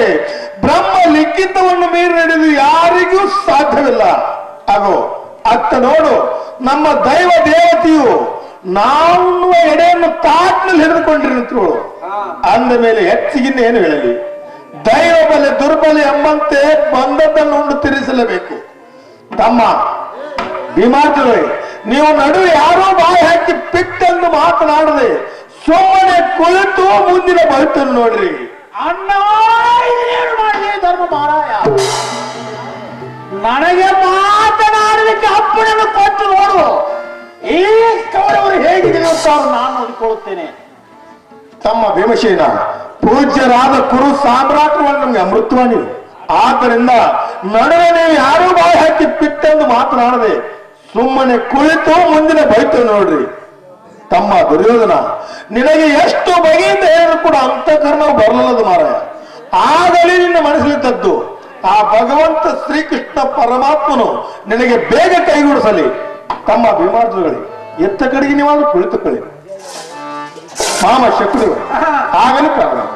ಬ್ರಹ್ಮ ಲಿಖಿತವನ್ನು ಮೀರಿ ನಡೆದು ಯಾರಿಗೂ ಸಾಧ್ಯವಿಲ್ಲ. ಆಗೋ ಅತ್ತ ನೋಡು, ನಮ್ಮ ದೈವ ದೇವತೆಯು ನಾವು ಎಡೆಯನ್ನು ತಾಟ್ನಲ್ಲಿ ಹಿಡಿದುಕೊಂಡಿರುತ್ತಳು. ಅಂದ ಮೇಲೆ ಹೆಚ್ಚಿಗಿನ್ನ ಏನು ಹೇಳಲಿ? ದೈವ ಬಲೆ ದುರ್ಬಲೆ ಎಂಬಂತೆ ಬಂದದ್ದನ್ನು ಉಂಡು ತಿರುಗಿಸಲೇಬೇಕು. ತಮ್ಮ ಭೀಮಾರ್ಜುನರೇ, ನೀವು ನಡುವೆ ಯಾರೋ ಬಾಯಿ ಹಾಕಿ ಪಿಟ್ಟೆಂದು ಮಾತನಾಡದೆ ಸುಮ್ಮನೆ ಕುಳಿತು ಮುಂದಿನ ಭವಿತನ್ನು ನೋಡ್ರಿ. ಅಣ್ಣ, ಇದೇನು ಮಾಡಲಿ ಧರ್ಮ ಮಹಾರಾಯ? ನನಗೆ ಮಾತನಾಡಲಿಕ್ಕೆ ಅಪ್ಪಣೆಯನ್ನು ಕೊಟ್ಟು ನೋಡು. ಈ ಕೌರವರು ಹೇಗಿರುತ್ತಾರೋ ನಾನು ನೋಡಿಕೊಳ್ಳುತ್ತೇನೆ. ತಮ್ಮ ಭೀಮಸೇನ, ಪೂಜ್ಯರಾದ ಕುರು ಸಾಮ್ರಾಟರು ನಮ್ಗೆ ಅಮೃತವಾಣಿ. ಆದ್ದರಿಂದ ನಡುವೆ ನೀವು ಯಾರೂ ಬಾಯಿ ಹಾಕಿ ಪಿಟ್ಟೆಂದು ಮಾತನಾಡದೆ ಸುಮ್ಮನೆ ಕುಳಿತು ಮುಂದಿನ ಭವಿತನ್ನು ನೋಡ್ರಿ. ತಮ್ಮ ದುರ್ಯೋಧನ, ನಿನಗೆ ಎಷ್ಟು ಬಗೆಯಿಂದ ಹೇಳಿದ್ರು ಕೂಡ ಅಂತಃಕರಣವು ಬರಲದು ಮಾರಾಯ. ಆಗಲೇ ನಿನ್ನ ಮನಸ್ಸಲ್ಲಿದ್ದದ್ದು ಆ ಭಗವಂತ ಶ್ರೀಕೃಷ್ಣ ಪರಮಾತ್ಮನು ನಿನಗೆ ಬೇಗ ಕೈಗೂಡಿಸಲಿ. ತಮ್ಮ ಭೀಮಾರ್ಜುನಗಳೇ, ಎತ್ತ ಕಡೆಗೆ ನೀವಾದ್ರೂ ಕುಳಿತುಕೊಳ್ಳಿ. ಮಾಮ ಶಕುನಿಗಳು ಆಗಲಿ ಪ್ರಾರಂಭ.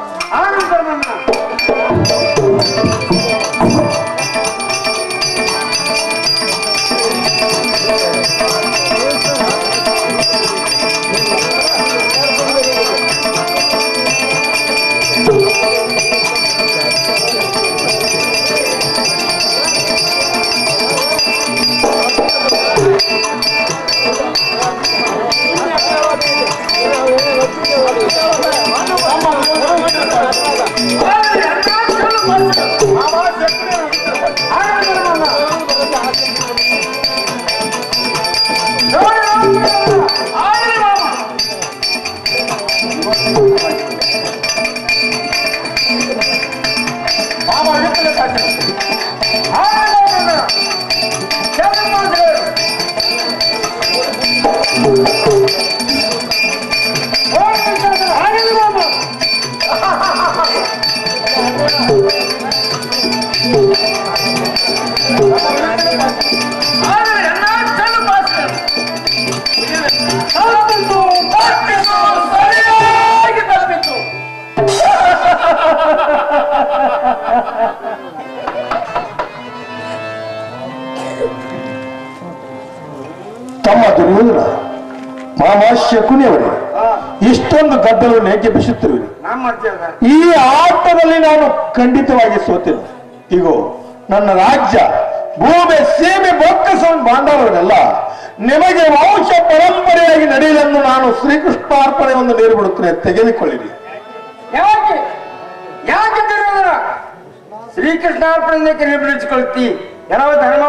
ತಮ್ಮ ದುರ್ಯೋಧನ, ಮಾಮ ಶಕುನಿಯವರೇ, ಇಷ್ಟೊಂದು ಗದ್ದಲವನ್ನು ಏಕೆ ಬಿಸುತ್ತಿರುವಿರಿ? ಈ ಆಟದಲ್ಲಿ ನಾನು ಖಂಡಿತವಾಗಿ ಸೋತಿಲ್ಲ. ಈಗೋ ನನ್ನ ರಾಜ್ಯ, ಭೂಮಿ, ಸೀಮೆ, ಬೊಕ್ಕಸವನ್ನು ಬಾಂಧವರನ್ನೆಲ್ಲ ನಿಮಗೆ ವಂಶ ಪರಂಪರೆಯಾಗಿ ನಡೆಯಲೆಂದು ನಾನು ಶ್ರೀಕೃಷ್ಣಾರ್ಪಣೆ ಒಂದು ನೀರು ಬಿಡುತ್ತೇನೆ, ತೆಗೆದುಕೊಳ್ಳಿರಿ. ಯಾಕೆ ಯಾಕೆ ದುರ್ಯೋಧನ ಶ್ರೀಕೃಷ್ಣಾರ್ಪಣೆ ಬಿಡಿಸಿಕೊಳ್ತಿ? ಯಾವ ಧರ್ಮ?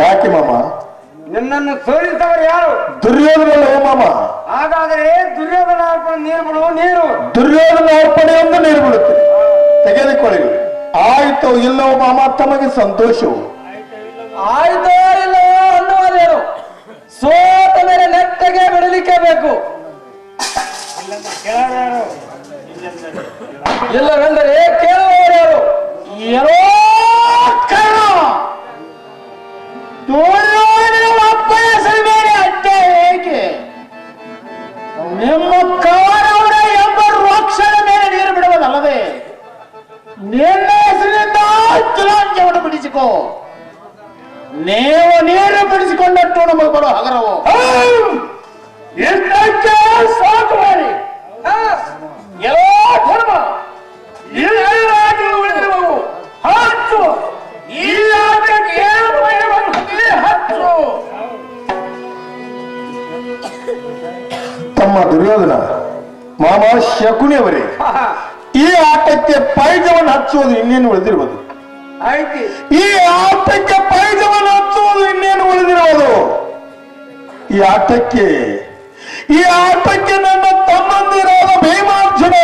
ಯಾಕೆ ಮಾಮ? ನಿನ್ನನ್ನು ಸೋಲಿಸಿದವರು ಯಾರು? ದುರ್ಯೋಧನಲ್ಲ ಮಾಮ. ಆ ಹಾಗಾದರೆ ದುರ್ಯೋಧನ ಅರ್ಪಣೆ ನೀರು ಬಿಡು ನೀರು. ದುರ್ಯೋಧನ ಅರ್ಪಣೆಯೊಂದು ನೀರು ಬಿಡುತ್ತೆ, ತೆಗೆದುಕೊಳ್ಳಿ. ಆಯಿತು ಇಲ್ಲವೋ ಮಾಮ, ತಮಗೆ ಸಂತೋಷವು. ಆಯ್ತೋ ಇಲ್ಲವೋ ಅನ್ನುವುದೇನು, ಸೋತ ಮೇಲೆ ನೆಟ್ಟಗೆ ಬಿಡಲಿಕ್ಕೆ ಬೇಕು. ಇಲ್ಲವೆಂದರೆ ಕೇಳುವವರ್ಯಾರು? ಏನೋ ಕರ್ಣ ದುರ್ಯೋಧನ ಅಪ್ಪನ ಹೆಸರು ಮೇಲೆ ಅಡ್ಡ ಹೇಗೆ ನಿಮ್ಮ ಕೌರವರ ಎಂಬ ರೋಕ್ಷದ ಮೇಲೆ ನೀರು ಬಿಡುವುದಲ್ಲದೆ ನಿನ್ನ ಹೆಸರಿನಿಂದ ಜಲಾಂಜವನ್ನು ಬಿಡಿಸಿಕೋ. ನೀವು ನೀರು ಬಿಡಿಸಿಕೊಂಡಟ್ಟು ನಮಗೆ ಬರೋ ಹಗರವು. ಎಷ್ಟಕ್ಕೆ ಸಾಕು ಮಾಡಿ ಎಲ್ಲೋ ಧರ್ಮ ಉಳಿದಿರುವವು ಹಚ್ಚು. ಈ ಆಟಕ್ಕೆ ಹಚ್ಚು. ತಮ್ಮ ದುರ್ಯೋಧನ ಮಾಮ ಶಕುನಿಯವರೇ, ಈ ಆಟಕ್ಕೆ ಪೈಜವನ್ನು ಹಚ್ಚುವುದು ಇನ್ನೇನು ಉಳಿದಿರುವುದು? ಆಯ್ತು, ಈ ಆಟಕ್ಕೆ ಪೈಜವನ್ನು ಹಚ್ಚುವುದು ಇನ್ನೇನು ಉಳಿದಿರುವುದು? ಈ ಆಟಕ್ಕೆ ನನ್ನ ತಮ್ಮಂದಿರಾದ ಭೀಮಾರ್ಜುನ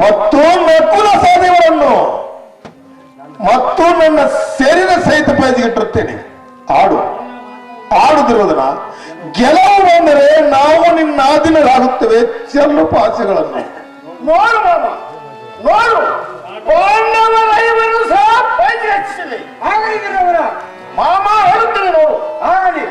ಮತ್ತು ನಕುಲ ಸಹದೇವರನ್ನು ಮತ್ತು ನನ್ನ ಸೇರಿನ ಸಹಿತ ಪೈಜಿಗಿಟ್ಟಿರುತ್ತೇನೆ. ಆಡು ದುರ್ಯೋಧನ, ಗೆಲುವು ಬಂದರೆ ನಾವು ನಿನ್ನ ಆಧೀನರಾಗುತ್ತೇವೆ. ಚೆಲ್ಲು ಪಾಸೆಗಳನ್ನು ನೋಡು ಮಾಮ, ನೋಡು ಪಾಂಡವರೈವರನ್ನು ಸಹ ಪೈಕಿ ಹೆಚ್ಚಿಸಿದೆ. ಹಾಗಾಗಿದ್ರೆ ಅವರ ಮಾಮ ಹೇಳುತ್ತೇನೆ ನೋಡು. ಆಗಲಿ.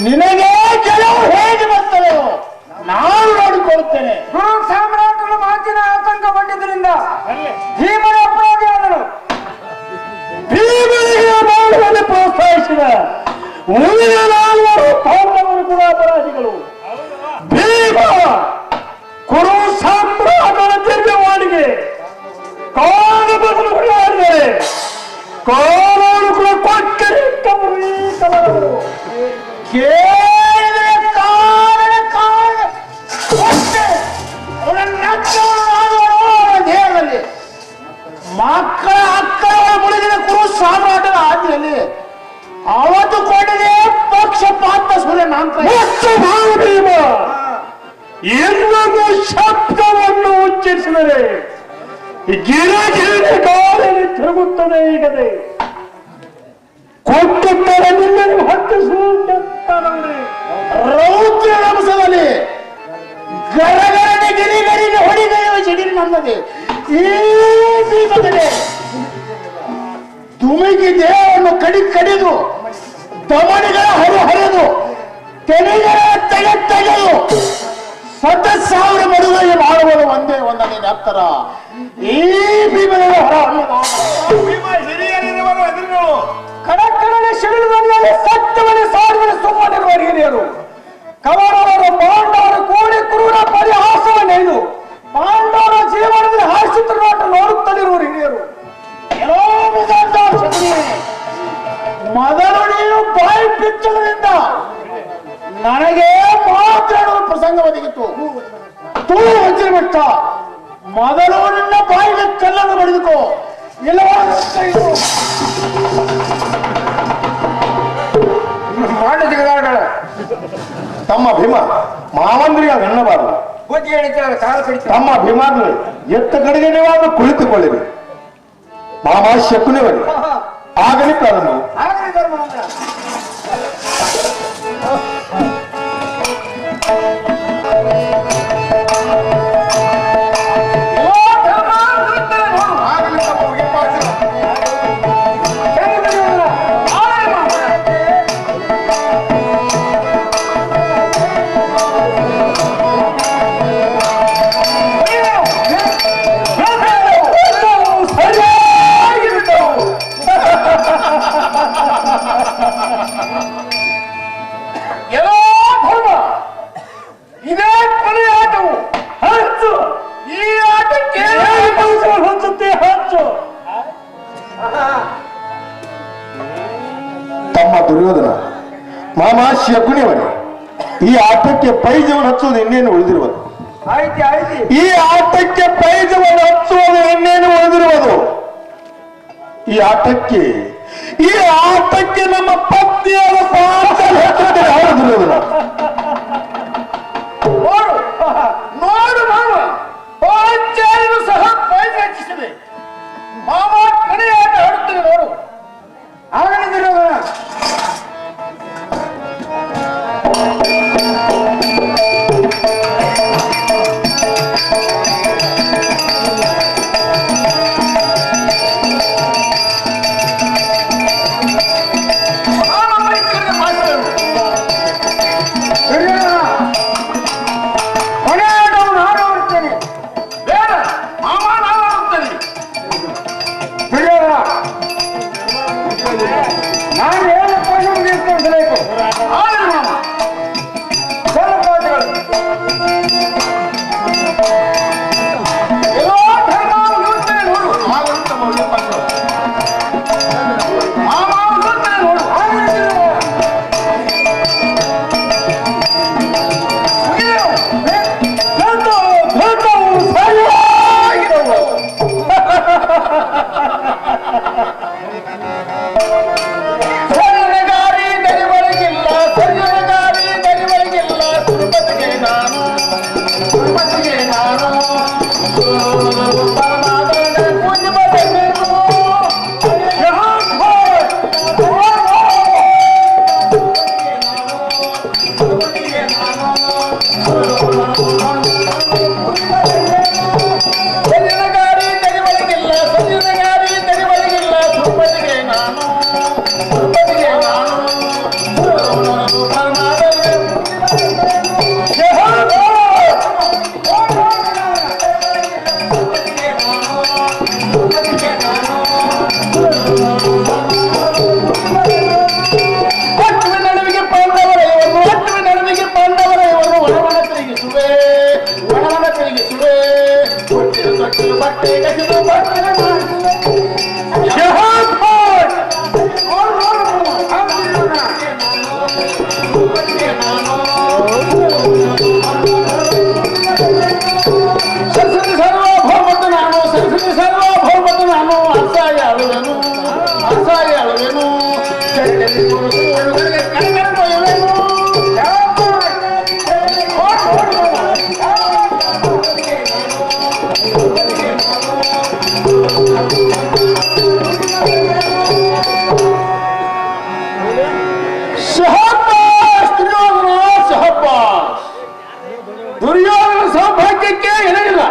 ನಿನಗೆ ಗೆಲುವು ಹೇಗೆ ಬರ್ತದೆ ನಾನು ನೋಡಿಕೊಳ್ಳುತ್ತೇನೆ. ಗುರು ಸಾಮ್ರಾಟನ ಮಾತಿನ ಆತಂಕಗೊಂಡಿದ್ದರಿಂದ ಭೀಮನ ಅಪರಾಧಿಯಾದನು. ಭೀಮನಿಗೆ ಮಾಡುವಲ್ಲಿ ಪ್ರೋತ್ಸಾಹಿಸಿದ ಉಳಿದ ನಾಲ್ವರು ಪಾಂಡವರು ಕೂಡ ಅಪರಾಧಿಗಳು. ಭೀಮ ಕುರು ಸಾಮ್ರಾಟನ ದಿವ್ಯವಾಣಿಗೆ ಕಾಲು ಬದಲು ಮಾಡಿದರೆ ಕಾಲವರು ಕೂಡ ಕೊಟ್ಟರೆ ಕಮರು ಕೇಳಿದರೆ ದೇಹದಲ್ಲಿ ಮಕ್ಕಳ ಅಕ್ಕಳ ಮುಳುಗಿದ ಕುರು ಸಾಮ್ರಾಟನ ಆದಿಯಲ್ಲಿ ಅವತ್ತು ಕೊಟ್ಟಿದೆ ಪಕ್ಷಪಾತ ಸೂರ್ಯ ಭೀಮ ಇನ್ನೊಂದು ಶಬ್ದವನ್ನು ಉಚ್ಚರಿಸಿದರೆ ಗಿರಿಗಿರಿ ಗಾಳಿಯಲ್ಲಿ ತಿರುಗುತ್ತದೆ. ಈಗದೆ ಕೊಟ್ಟುತ್ತಾರೆ ನಿಮ್ಮನ್ನು ಹತ್ತಿಸುವಂತೆ ರೌದ್ರ ಅಂಶದಲ್ಲಿ ಗರಗರನೆ ಗಿರಿಗರಿಗೆ ಹೊಡಿಗರೆಯುವ ಸಿಡಿಲು ನಮ್ಮದೆ. ಈ ಭೀಮದಲ್ಲಿ ತುಮಕಿ ದೇಹವನ್ನು ಕಡಿದು ದಮಣಿಗಳ ಹರಿದು ತೆನೆಗಳ ತೆಗೆದು 10,000 ಮಡುಗೈ ಮಾಡುವುದು ಒಂದನೇ ಡಾಕ್ಟರ. ಈ ಭೀಮನ ಕಡಕಡನೆ ಶಿಡಿಲದಲ್ಲಿ ಸತ್ಯವನ್ನು ಸಾರುವಲ್ಲಿ ಸುಮ್ಮನಿರುವ ಹಿರಿಯರು ಕೌರವರು ಪಾಂಡವರು ಕೂಡಿ ಕುರುರ ಪರಿಹಾಸವನ್ನೇನು ಪಾಂಡವರ ಜೀವನದಲ್ಲಿ ಹಾಸ್ಯ ನೋಟ ನೋಡುತ್ತಲಿರುವ ಹಿರಿಯರು. ಮೊದಲು ನೀನು ಬಾಯಿ ಪಿಚ್ಚದಿಂದ ನನಗೆ ಮಾತಾಡುವ ಪ್ರಸಂಗ ಒದಗಿತ್ತು. ತೂಳು ಹಚ್ಚಿಬಿಟ್ಟ. ಮೊದಲು ನಿನ್ನ ಬಾಯಿಗೆ ಕಲ್ಲನ್ನು ಬಡಿದುಕೋ, ತಮ್ಮ ಭೀಮ ಮಾವಂದ್ರಿಗೆ ಗಣ್ಣಬಾರದು. ಬುದ್ಧಿ ಹೇಳಿದ್ರೆ ಕಾಲು ಕಡಿತ. ತಮ್ಮ ಭೀಮಾಗ್ಲಿ ಎತ್ತ ಕಡೆಗೆ ನೀವಾದ್ರೂ ಕುಳಿತುಕೊಳ್ಳಿರಿ. ಮಾಮ ಶಕುನಿವರಿ ಆಗಲಿ ಪ್ರಾರಂಭ. ಆಗಲಿ ಧರ್ಮನಂದ್ರ. ರಾಮ ಶಕುನಿಯವರೇ, ಈ ಆಟಕ್ಕೆ ಪೈಜವನ್ನು ಹಚ್ಚುವುದು ಇನ್ನೇನು ಉಳಿದಿರುವುದು. ಆಯ್ತು ಈ ಆಟಕ್ಕೆ ಪೈಜವನ್ನು ಹಚ್ಚುವುದು ಇನ್ನೇನು ಉಳಿದಿರುವುದು. ಈ ಆಟಕ್ಕೆ ನಮ್ಮ ಪತ್ನಿಯಾದ ಪಾತ್ರ ಹಚ್ಚುತ್ತದೆ. ನೋಡು ಮಾವ, ಪಾಂಚಾಲಿಯು ಸಹ ಪೈಜ ಹಚ್ಚಿಸಿದೆ. ಮಾವ ಕಡೆಯಾಟ ಆಡುತ್ತದೆ ನೋಡು. ಆಗಲಿ ದುರ್ಯೋಧನ. ನಾನು ಹೇಳಪ್ಪ ನಿಮ್ಗೆ ದುರ್ಯೋಧನ ಸೌಭಾಗ್ಯಕ್ಕೆ ಎಲೆಯಿಲ್ಲ.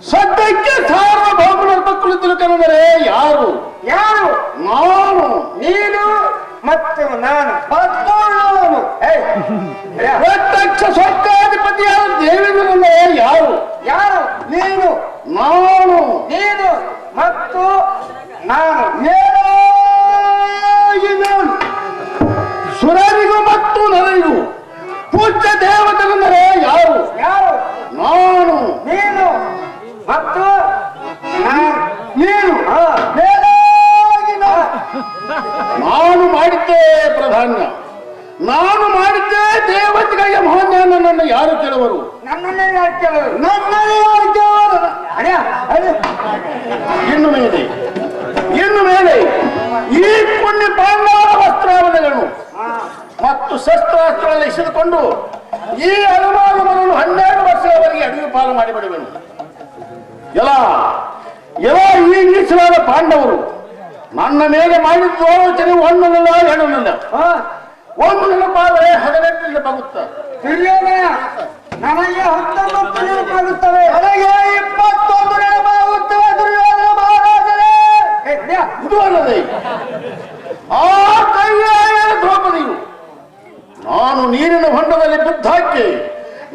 ಸದ್ಯಕ್ಕೆ ಸಾರ್ವಭೌಮನರ್ಥ ಕುಳಿತುಕೊಂಡರೆ ಯಾರು ಯಾರು? ನಾನು, ನೀನು ಮತ್ತು ನಾನು. ಪ್ರತ್ಯಕ್ಷ ಸ್ವರ್ಗಾಧಿಪತಿಯಾದ ದೇವೇಂದ್ರನೇ ಯಾರು? ಯಾರು? ನೀನು, ನಾನು, ನೀನು ಮತ್ತು ನಾನು. ಸುರರಿಗೂ ಮತ್ತು ನನಗೂ ಪೂಜ್ಯ ದೇವತೆಂದರೆ ಯಾರು? ಯಾರು? ನಾನು, ನೀನು ಮತ್ತು ನಾನು. ನೀನು. ನಾನು ಮಾಡಿದ್ದೇ ಪ್ರಾಧಾನ್ಯ, ನಾನು ಮಾಡಿದ್ದೇ ದೇವತೆಗಳಿಗೆ ಮಹಾನ್ಯ. ನನ್ನನ್ನು ಯಾರು ಕೇಳುವರು? ನನ್ನನ್ನೇ ಯಾರು ಕೇಳೋರು? ನನ್ನನ್ನು ಯಾರು ಕೇಳುವರು? ಇನ್ನು ಮೇಲೆ ಈ ಪುಣ್ಯ ಪಾಂಡವರ ವಸ್ತ್ರಾಭರಣಗಳನ್ನು ಮತ್ತು ಶಸ್ತ್ರಾಸ್ತ್ರಗಳನ್ನು ಇಸಿದುಕೊಂಡು ಈ ಅನುಮಾನವನ್ನು 12 ವರ್ಷಗಳವರೆಗೆ ಅಡವಿ ಪಾಲು ಮಾಡಿಬಿಡುವೆನು. ಎಲ್ಲ ಈ ನೀಚರಾದ ಪಾಂಡವರು ನನ್ನ ಮೇಲೆ ಮಾಡಿದ್ದು ಆಲೋಚನೆ ಒಂದಲ್ಲ ಎರಡನ್ನಲ್ಲ. ಒಂದು ನೆನಪಾದರೆ 18 ಬಾಗುತ್ತಾರೆ. ನನಗೆ 19 ನೆನಪಾಗುತ್ತವೆ. ನನಗೆ 21 ನೆನಪಾಗುತ್ತವೆ. ದುರ್ಯೋಧನ ಮಹಾರಾಜರೇ, ಇದು ಅಲ್ಲದೆ ಆ ಕೈಯಾಯ ದ್ರೌಪದಿಯು ನಾನು ನೀರಿನ ಹೊಂಡದಲ್ಲಿ ಬಿದ್ದಾಕಿ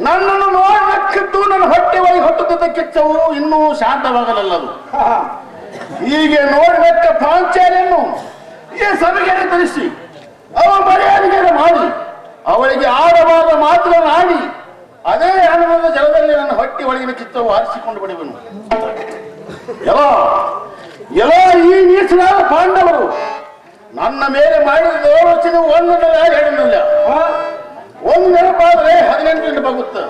ನನ್ನನ್ನು ನೋಡಿ ನಕ್ಕಿದ್ದು ನನ್ನ ಹೊಟ್ಟೆ ಒಳಗೆ ಹೊಟ್ಟುತ್ತ ಕಿಚ್ಚವು ಇನ್ನೂ ಶಾಂತವಾಗಲಲ್ಲದು. ಹೀಗೆ ನೋಡಿ ನಕ್ಕ ಪಾಂಚಾಲಿಯನ್ನು ಈ ಸಭೆಗೆ ತರಿಸಿ ಅವ ಮರ್ಯಾದೆಯನ್ನು ಮಾಡಿ ಅವಳಿಗೆ ಆಡವಾದ ಮಾತುಗಳನ್ನು ಆಡಿ ಅದೇ ಹಣದ ಜಲದಲ್ಲಿ ನನ್ನ ಹೊಟ್ಟೆ ಒಳಗಿನ ಚಿತ್ತವು ಆರಿಸಿಕೊಂಡು ಬಿಡುವೆನು. ಎಲ್ಲ ಈ ನೀಚನಾದ ಪಾಂಡವರು ನನ್ನ ಮೇಲೆ ಮಾಡಿದ ದೌರ್ವಚನ ಒಂದಲ್ಲ ಎರಡನ್ನಲ್ಲ, ಒಂದು ನೆನಪಾದ್ರೆ 18 ನೆನಪಾಗುತ್ತೆ.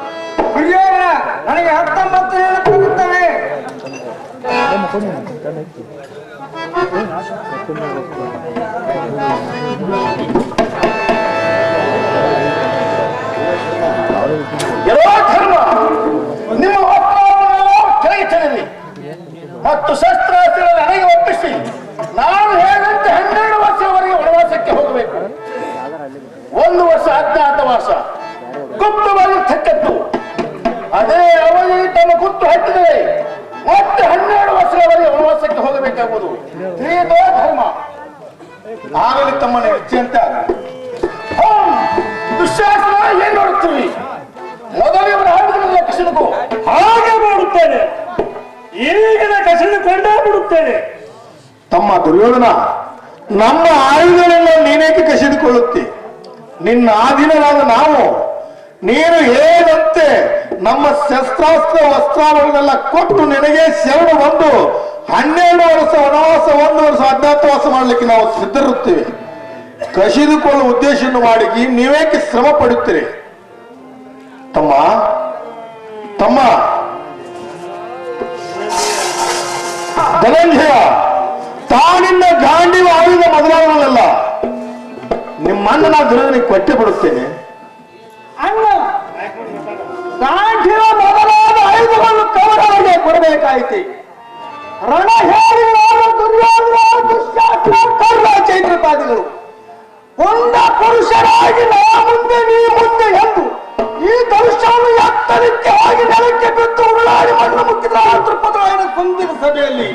ನನಗೆ 19 ನೆನಪಾಗುತ್ತವೆ. ಎಲ್ಲೋ ಧರ್ಮ ನಿಮ್ಮ ವಸ್ತ್ರವನ್ನು ಕೆಳಗೆ ಚೆಲ್ಲಿರಿ ಮತ್ತು ಶಸ್ತ್ರಾಸ್ತ್ರಗಳನ್ನು ನನಗೆ ಒಪ್ಪಿಸಿ ನಾನು ಹೇಳಿದಂತೆ 12 ವರ್ಷವರೆಗೆ ವನವಾಸಕ್ಕೆ ಹೋಗಬೇಕು. 1 ವರ್ಷ ಅಜ್ಞಾತವಾಸ ಗುಪ್ತವಾಗಿರ್ತಕ್ಕದ್ದು. ಅದೇ ಅವಧಿ ತಮ್ಮ ಗುತ್ತು ಹಟ್ಟಿದರೆ ಮತ್ತೆ 12 ವರ್ಷಗಳವರೆಗೆ ವನವಾಸಕ್ಕೆ ಹೋಗಬೇಕಾಗುವುದು. ತಿಳಿಯದೋ ಧರ್ಮ. ಆಗಲಿ ತಮ್ಮನ ಇಚ್ಛೆ ಅಂತ. ದುಶ್ಯಾಸನ ಏನ್ ನೋಡುತ್ತೀವಿ? ಮೊದಲು ಇವರ ಆಯುಧಗಳನ್ನ ಕಸಿದುಕೋ. ಹಾಗೆ ಮಾಡುತ್ತೇನೆ, ಈಗಿನ ಕಸಿದುಕೊಂಡೇ ಬಿಡುತ್ತೇನೆ. ತಮ್ಮ ದುರ್ಯೋಧನ, ನಮ್ಮ ಆಯುಧಗಳನ್ನ ನೀನೇಕೆ ಕಸಿದುಕೊಳ್ಳುತ್ತೆ? ನಿನ್ನ ಆಧೀನರಾದ ನಾವು ನೀನು ಹೇಳಿದಂತೆ ನಮ್ಮ ಶಸ್ತ್ರಾಸ್ತ್ರ ವಸ್ತ್ರಾಭರಣೆಲ್ಲ ಕೊಟ್ಟು ನಿನಗೆ ಶರಣು ಬಂದು 12 ವರ್ಷ ವನವಾಸ 1 ವರ್ಷ ಅಜ್ಞಾತವಾಸ ಮಾಡಲಿಕ್ಕೆ ನಾವು ಸಿದ್ಧರಿರುತ್ತೇವೆ. ಕಸಿದುಕೊಳ್ಳುವ ಉದ್ದೇಶವನ್ನು ಮಾಡಿ ನೀವೇಕೆ ಶ್ರಮ ಪಡುತ್ತೀರಿ? ತಮ್ಮ ತಮ್ಮ ಧನಂಜಯ, ತಾನಿನ್ನ ಗಾಂಡಿವ ಆಯುಧ ಮೊದಲಾದವಲ್ಲ ನಿಮ್ಮನ್ನ ನಾ ದುರ್ಯೋಧನಿಗೆ ಕೊಟ್ಟೆ ಬಿಡುತ್ತೇನೆ. ಅಣ್ಣ, ಗಾಂಧಿಯ ಮೊದಲಾದ ಆಯುಧಗಳನ್ನು ಕೌರವರಿಗೆ ಕೊಡಬೇಕಾಯಿತು. ರಣ ಹೇಳಿ ದುರ್ಯೋಧನ, ದುಶ್ಯಾಸನ, ಕರ್ಣ, ಚೈತ್ರಪಾದಿಗಳು ಒಂದ ಪುರುಷರಾಗಿ ನಾ ಮುಂದೆ ನೀ ಮುಂದೆ ಎಂದು ಈ ಧನುಷ್ಯವನ್ನು ಎತ್ತರಕ್ಕೆ ಹೋಗಿ ನೆಲಕ್ಕೆ ಬಿದ್ದು ಉರುಳಾಡಿ ಮಣ್ಣು ಮುಕ್ಕಿದ ದ್ರುಪದರಾಯನ ಕೊಂದಿನ ಸಭೆಯಲ್ಲಿ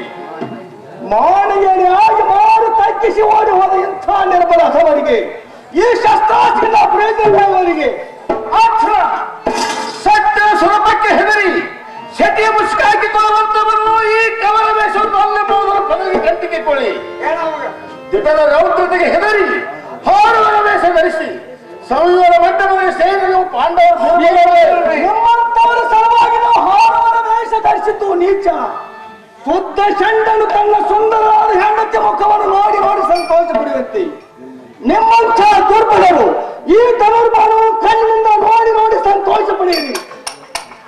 ಮಾನವೀಯವಾಗಿ ಮಾರು ತಗ್ಗಿಸಿ ಓಡಿ ಹೋದ ಇಂಥ ನಿರ್ಬಲ ಅಸವರಿಗೆ ಈ ಶಸ್ತ್ರಾಸ್ತ್ರ ಪ್ರಯೋಜನವರಿಗೆ ಸತ್ಯ ಸ್ವರೂಪಕ್ಕೆ ಹೆದರಿ ಶಟಿಯ ಮುಷ್ಕಾಕಿಕೊಳ್ಳುವಂತವನ್ನು ಈ ಕವಲ ವೇಷವನ್ನು ಅಲ್ಲಬಹುದರ ಪದವಿಗೆ ಗಂಟಿಗೆಕೊಳ್ಳಿ. ದಿಟದ ರೌದ್ರತೆಗೆ ಹೆದರಿ ಹಾಡುಗಳ ವೇಷ ಧರಿಸಿ ಸಂಯೋಗ ಮಂಟಪದಲ್ಲಿ ಸೇರಲು ಪಾಂಡವರು ನಿಮ್ಮಂತವರ ಸಲುವಾಗಿ ನಾವು ಹಾಡುವರ ವೇಷ ಧರಿಸಿದ್ದು ನೀಚ. ಶುದ್ಧ ಚಂಡನು ತನ್ನ ಸುಂದರವಾದ ಹೆಂಡತಿ ಮುಖವನ್ನು ನೋಡಿ ನೋಡಿ ಸಂತೋಷ ಪಡೆಯುತ್ತೆ. ನಿಮ್ಮಂಥ ದುರ್ಬಲರು ಈ ಧನುರ್ಬಾಣವನ್ನು ಕಣ್ಣಿನಿಂದ ನೋಡಿ ನೋಡಿ ಸಂತೋಷ ಪಡೆಯಿರಿ.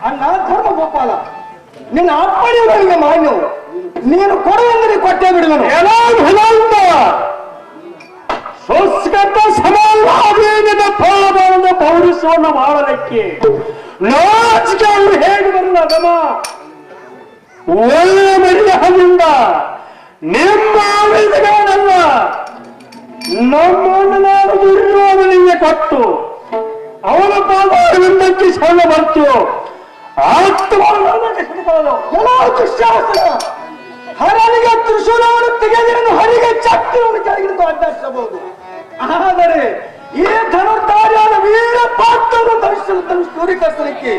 ಅಣ್ಣ ಧರ್ಮ ಗೋಪಾಲ, ನಿನ್ನ ಅಪ್ಪಣಿಗಳಿಗೆ ಮಾನ್ಯವು. ನೀನು ಕೊಡುವೆಂದರೆ ಕೊಟ್ಟೇ ಬಿಡುವನು. ಸಮಾಜದ ಫಲದ ಪೌರುಷವನ್ನು ಮಾಡಲಿಕ್ಕೆ ನಾಚಿಕೆ ಅವರು ಹೇಗೆ ಬರಲ್ಲ ಗಮ. ಒಳ್ಳೆ ಮರ್ಯಾದೆಯಿಂದ ನಿಮ್ಮ ಆಡಳಿತಗಾರಲ್ಲ ನಮ್ಮನ್ನು ನಾನು ದುರ್ಯೋಧನಿಗೆ ಕೊಟ್ಟು ಅವನ ಪಾದಕ್ಕೆ ಸಣ್ಣ ಬಂತು. ದುಶ್ಯಾಸನ ಹರನಿಗೆ ತ್ರಿಶೂಲವನ್ನು ತೆಗೆದಿರನ್ನು ಹರಿಗೆ ಚಕ್ರವನ್ನು ಕೆಳಗಿಳಿದು ಅಡ್ಡಿಸಬಹುದು. ಆದರೆ ಈ ಧನುರ್ಧಾರಿಯಾದ ವೀರ ಪಾತ್ರವನ್ನು ಧರಿಸಲು ದೂರೀಕರಿಸಲಿಕ್ಕೆ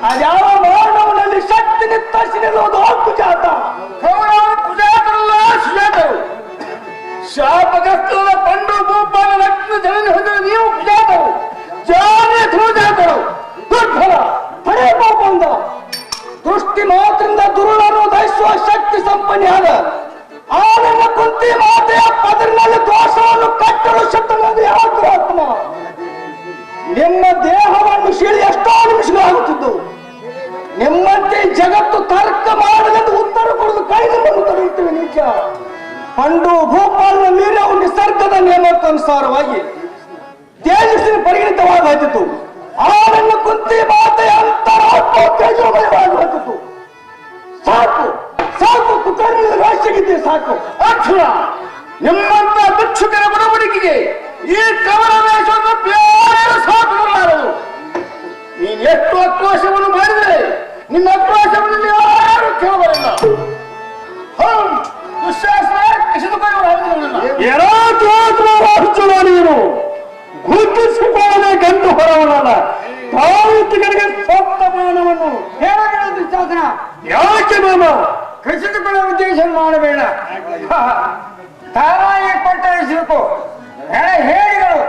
ಅದ್ಯಾವ ಮಾನವನಲ್ಲಿ ಶಕ್ತಿ ನಿತ್ತರಿಸಿ ನಿಲ್ಲುವುದು ಕುಜಾತ. ಕುಜಾತರಲ್ಲ ಸುಜಾತರು. ಶಾಪಗ್ರಸ್ತರಾದ ಪಂಡು ಭೂಪಾಲ ರತ್ನ ಜನನಿ ಹೊಂದಿದ ನೀವು ಕುಜಾತರು, ಜಾನೆ ಧ್ರುಜಾತರು. ದುರ್ಬಲ ಹರೇ ಪಾಪಂದ ದೃಷ್ಟಿ ಮಾತ್ರದಿಂದ ದುರುಳನ್ನು ದಹಿಸುವ ಶಕ್ತಿ ಸಂಪನ್ಯಾದ ಆ ನನ್ನ ಕುಂತಿ ಮಾತೆಯ ಪದರಿನಲ್ಲಿ ದೋಷವನ್ನು ಕಟ್ಟಲು ಶಕ್ತನಾದ ಆತ್ಮ ನಿಮ್ಮ ದೇಹವನ್ನು ಶೀಳಿ ಎಷ್ಟೋ ನಿಮಿಷಗಳಾಗುತ್ತಿದ್ದು. ನಿಮ್ಮಂತೆ ಜಗತ್ತು ತರ್ಕ ಮಾಡಲೆಂದು ಉತ್ತರ ಕೊಡಲು ಕೈಗಳನ್ನು ತಡೆಯುತ್ತೇವೆ ನಿಜ. ಪಂಡು ಭೂಪಾಲನ ವೀರ್ಯವು ನಿಸರ್ಗದ ನಿಯಮಕ್ಕನುಸಾರವಾಗಿ ತೇಜಸ್ಸಿನ ಪರಿಗಣಿತವಾಗುತ್ತಿತ್ತು. ಆ ನನ್ನ ಕುಂತಿ ಮಾತೆಯ ಅಂತರಾತ್ಮ ತೇಜೋಮಯವಾಗುತ್ತಿತ್ತು. ಸಾಕು ಸಾಕು, ಕುಕರ್ಣದ ರಾಶಿಗಿದ್ದೆ ಸಾಕು. ಅರ್ಜುನ, ನಿಮ್ಮಂತ ಭಿಕ್ಷುಕರ ಬಡವಡಿಕೆಗೆ ಈ ಕವಲ ವೇಷವನ್ನು ಬೇರೆ ಸಾಕಲಾರದು. ನೀನು ಎಷ್ಟು ಆಕ್ರೋಶವನ್ನು ಮಾಡಿದರೆ ನಿನ್ನ ಆಕ್ರೋಶವನ್ನು ಯಾರು ಕೇಳಬರಲ್ಲ. ದುಶ್ಯಾಸನ ಅರ್ಜುನ, ನೀನು ಗುರುತಿಸಿಕೊಳ್ಳದೆ ಗಂಟು ಹೊರವನಲ್ಲ. ತಾಯಿಗಳಿಗೆ ಸ್ವಂತ ಮಾನವನ್ನು ದುಶ್ಯಾಸನ ಯಾಕೆ ಮಾಮ ಕಸಿದುಕೊಳ್ಳುವ ಉದ್ದೇಶ ಮಾಡಬೇಡ. ತಾಯಿ ಕೊಟ್ಟ ಸಿಲ್ಕು ಹೇಳಿಗಳು